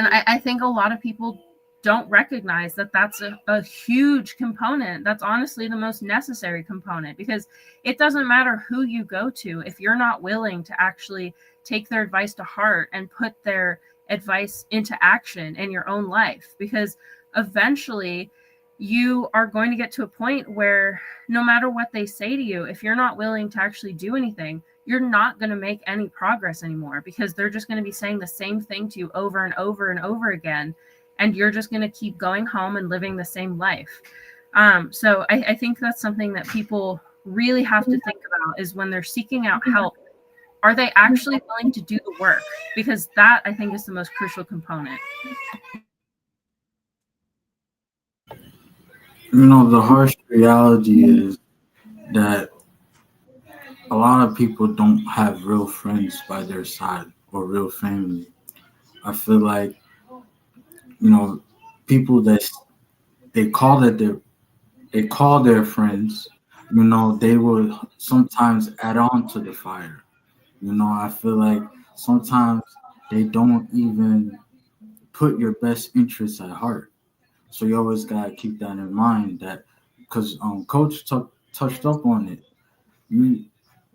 I think a lot of people don't recognize that that's a huge component. That's honestly the most necessary component, because it doesn't matter who you go to if you're not willing to actually take their advice to heart and put their advice into action in your own life, because eventually you are going to get to a point where no matter what they say to you, if you're not willing to actually do anything, you're not going to make any progress anymore, because they're just going to be saying the same thing to you over and over and over again. And you're just going to keep going home and living the same life. So I think that's something that people really have to think about, is when they're seeking out help, are they actually willing to do the work? Because that, I think, is the most crucial component. You know, the harsh reality is that a lot of people don't have real friends by their side or real family. I feel like, you know, people that they call their friends, you know, they will sometimes add on to the fire. You know, I feel like sometimes they don't even put your best interests at heart. So you always gotta keep that in mind, that because Coach touched up on it. You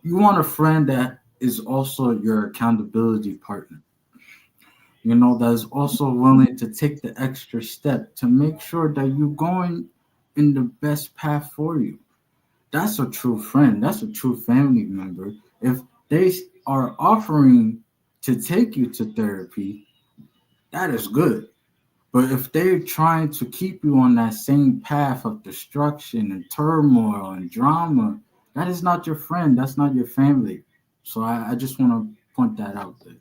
want a friend that is also your accountability partner. You know, that is also willing to take the extra step to make sure that you're going in the best path for you. That's a true friend. That's a true family member. If they are offering to take you to therapy, that is good. But if they're trying to keep you on that same path of destruction and turmoil and drama, that is not your friend. That's not your family. So I just want to point that out there.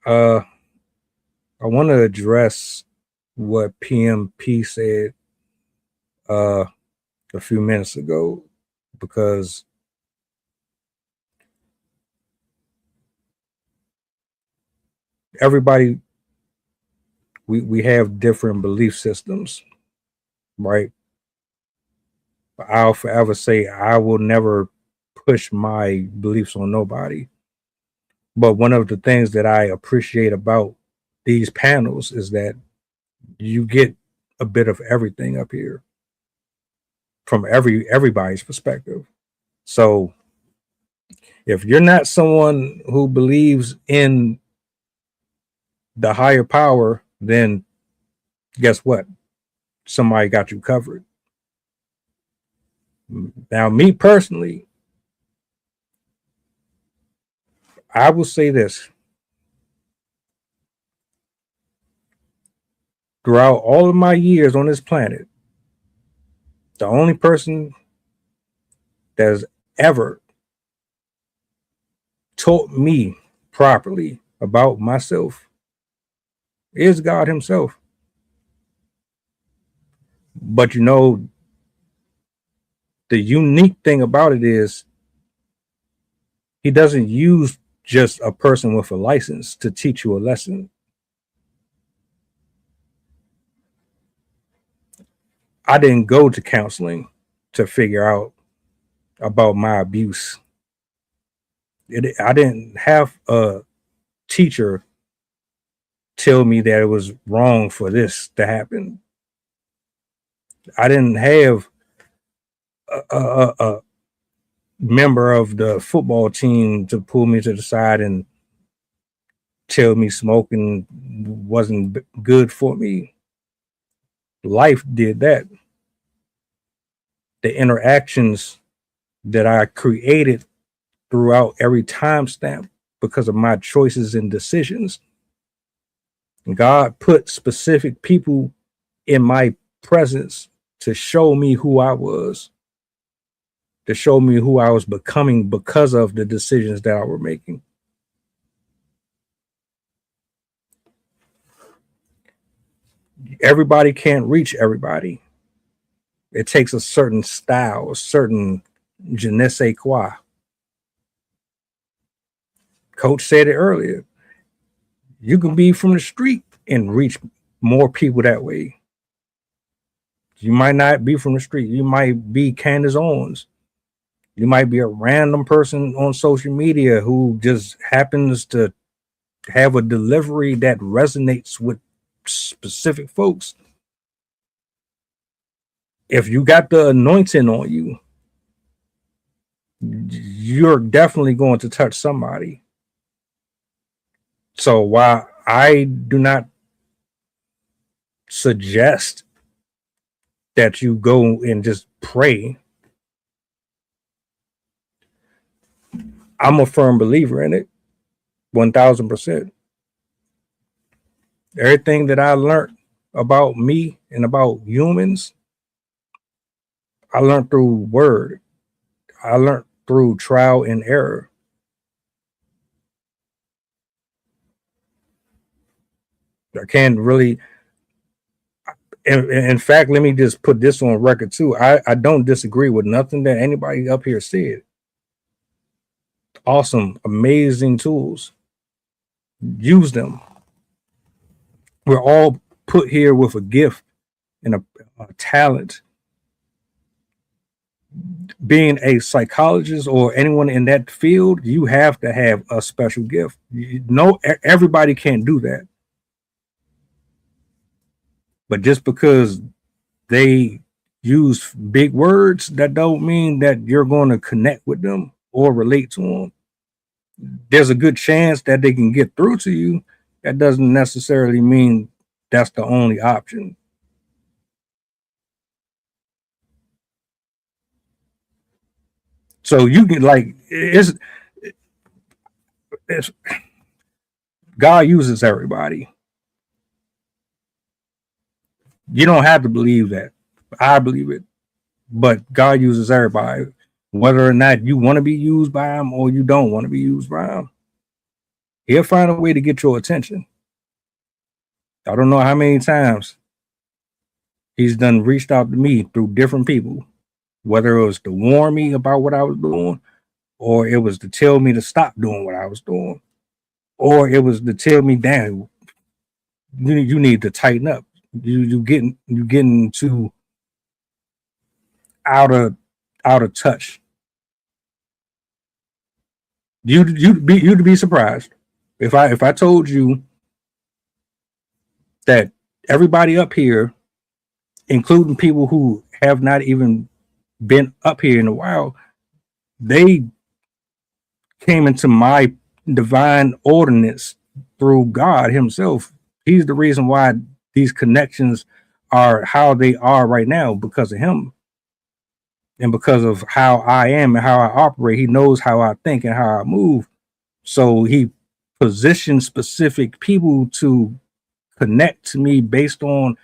I want to address what PMP said a few minutes ago, because everybody, we have different belief systems, right? I'll forever say I will never push my beliefs on nobody. But one of the things that I appreciate about these panels is that you get a bit of everything up here from everybody's perspective. So if you're not someone who believes in the higher power, then guess what? Somebody got you covered. Now, me personally, I will say this. Throughout all of my years on this planet, the only person that has ever taught me properly about myself is God himself. But you know, the unique thing about it is he doesn't use just a person with a license to teach you a lesson. I didn't go to counseling to figure out about my abuse. I didn't have a teacher tell me that it was wrong for this to happen. I didn't have a member of the football team to pull me to the side and tell me smoking wasn't good for me. Life did that. The interactions that I created throughout every timestamp because of my choices and decisions. God put specific people in my presence to show me who I was, to show me who I was becoming because of the decisions that I was making. Everybody can't reach everybody. It takes a certain style, a certain je ne sais quoi. Coach said it earlier. You can be from the street and reach more people that way. You might not be from the street. You might be Candace Owens. You might be a random person on social media who just happens to have a delivery that resonates with specific folks. If you got the anointing on you, you're definitely going to touch somebody. So while I do not suggest that you go and just pray, I'm a firm believer in it, 1000%. Everything that I learned about me and about humans, I learned through word. I learned through trial and error. I can't really. In fact, let me just put this on record too. I don't disagree with nothing that anybody up here said. Awesome, amazing tools. Use them. We're all put here with a gift and a talent. Being a psychologist or anyone in that field, you have to have a special gift. Everybody can't do that. But just because they use big words, that don't mean that you're going to connect with them or relate to them. There's a good chance that they can get through to you. That doesn't necessarily mean that's the only option. So you can it's God uses everybody. You don't have to believe that. I believe it. But God uses everybody, whether or not you want to be used by him or you don't want to be used by him. He'll find a way to get your attention. I don't know how many times he's done reached out to me through different people, whether it was to warn me about what I was doing, or it was to tell me to stop doing what I was doing, or it was to tell me, damn, you need to tighten up. You getting too out of touch. You'd be surprised if I told you that everybody up here, including people who have not even been up here in a while, they came into my divine ordinance through God himself. He's the reason why these connections are how they are right now, because of him and because of how I am and how I operate. He knows how I think and how I move. So he positioned specific people to connect to me based on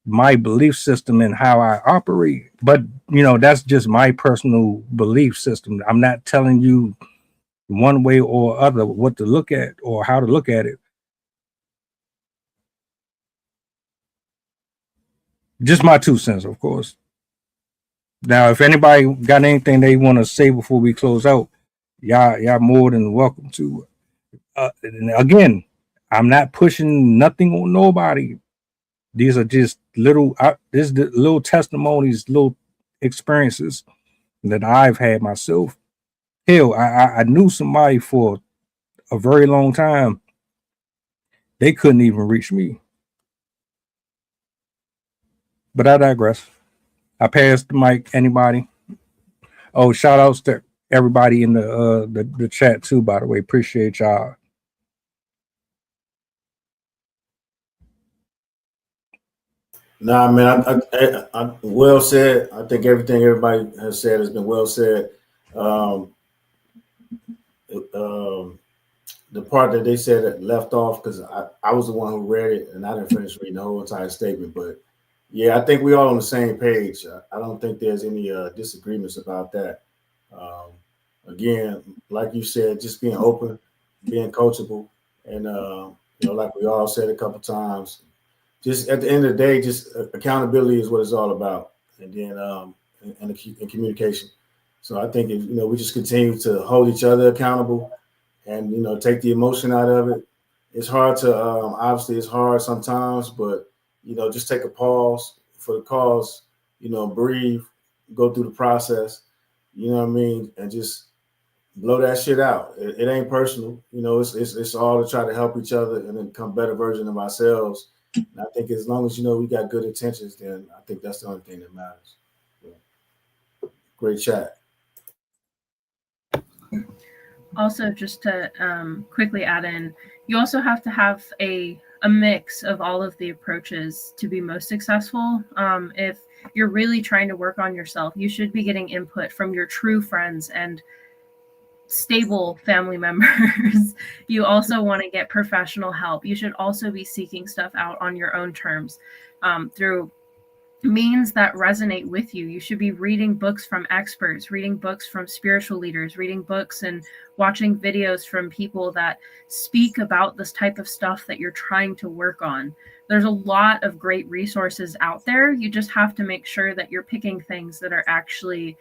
my belief system and how I operate. But that's just my personal belief system. I'm not telling you one way or other what to look at or how to look at it. Just my 2 cents, of course. Now, if anybody got anything they want to say before we close out, y'all more than welcome to. And again, I'm not pushing nothing on nobody. These are just little testimonies, little experiences that I've had myself. Hell, I knew somebody for a very long time. They couldn't even reach me. But I digress. I pass the mic. Anybody? Oh, shout outs to everybody in the chat too, by the way. Appreciate y'all. Nah, man, I well said. I think everything everybody has said has been well said. The part that they said that left off, because I was the one who read it and I didn't finish reading the whole entire statement. But yeah, I think we all on the same page. I don't think there's any disagreements about that. Again, like you said, just being open, being coachable, and like we all said a couple times, just at the end of the day, just accountability is what it's all about, and then and communication. So I think we just continue to hold each other accountable, and take the emotion out of it. It's hard to obviously it's hard sometimes, but just take a pause for the cause. Breathe, go through the process. You know what I mean, and just blow that shit out. It ain't personal. It's all to try to help each other and then become a better version of ourselves. And I think as long as we got good intentions, then I think that's the only thing that matters. Yeah. Great chat. Also, just to quickly add in, you also have to have a mix of all of the approaches to be most successful. If you're really trying to work on yourself, you should be getting input from your true friends and stable family members. You also want to get professional help. You should also be seeking stuff out on your own terms through means that resonate with you. You should be reading books from experts, reading books from spiritual leaders, reading books and watching videos from people that speak about this type of stuff that you're trying to work on. There's a lot of great resources out there. You just have to make sure that you're picking things that are actually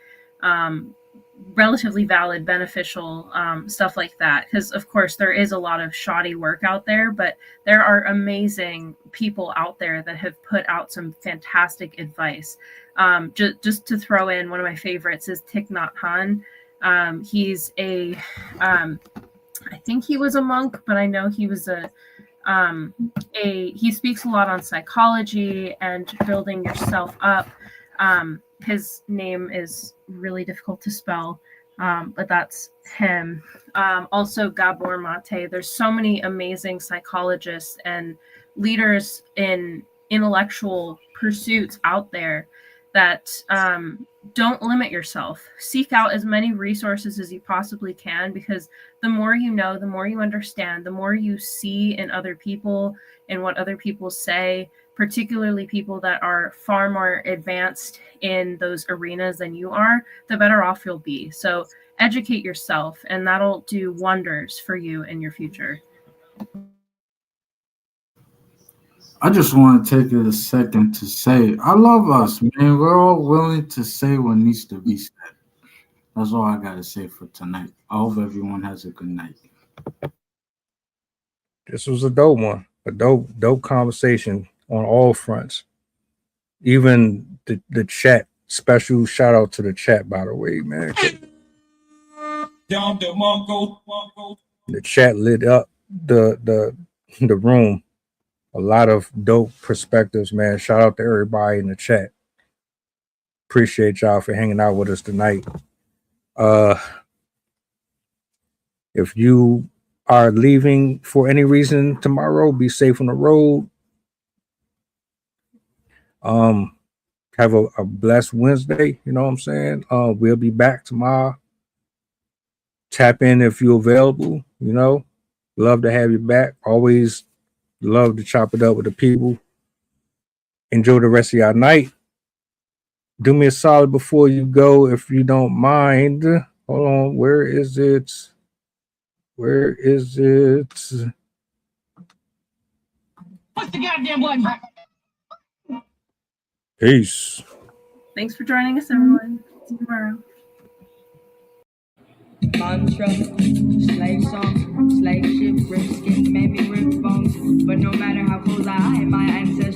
relatively valid, beneficial, stuff like that. Because of course there is a lot of shoddy work out there, but there are amazing people out there that have put out some fantastic advice. Just to throw in, one of my favorites is Thich Nhat Hanh. He's I think he was a monk, but I know he was he speaks a lot on psychology and building yourself up. His name is really difficult to spell, but that's him. Also Gabor Mate. There's so many amazing psychologists and leaders in intellectual pursuits out there that don't limit yourself. Seek out as many resources as you possibly can, because the more you know, the more you understand, the more you see in other people and what other people say, particularly people that are far more advanced in those arenas than you are, the better off you'll be. So educate yourself, and that'll do wonders for you in your future. I just want to take a second to say, I love us, man. We're all willing to say what needs to be said. That's all I got to say for tonight. I hope everyone has a good night. This was a dope one, a dope conversation on all fronts. Even the chat, special shout out to the chat, by the way, man. The chat lit up the room. A lot of dope perspectives, man. Shout out to everybody in the chat. Appreciate y'all for hanging out with us tonight. If you are leaving for any reason tomorrow, be safe on the road. Have a blessed Wednesday. You know what I'm saying? We'll be back tomorrow. Tap in if you're available. You know, love to have you back. Always love to chop it up with the people. Enjoy the rest of your night. Do me a solid before you go, if you don't mind. Hold on. Where is it? Where is it? What's the goddamn button? Peace. Thanks for joining us, everyone. See you tomorrow. Mantra, slave song, slave ship, rip skin, made me rip bones. But no matter how close I am, my ancestors.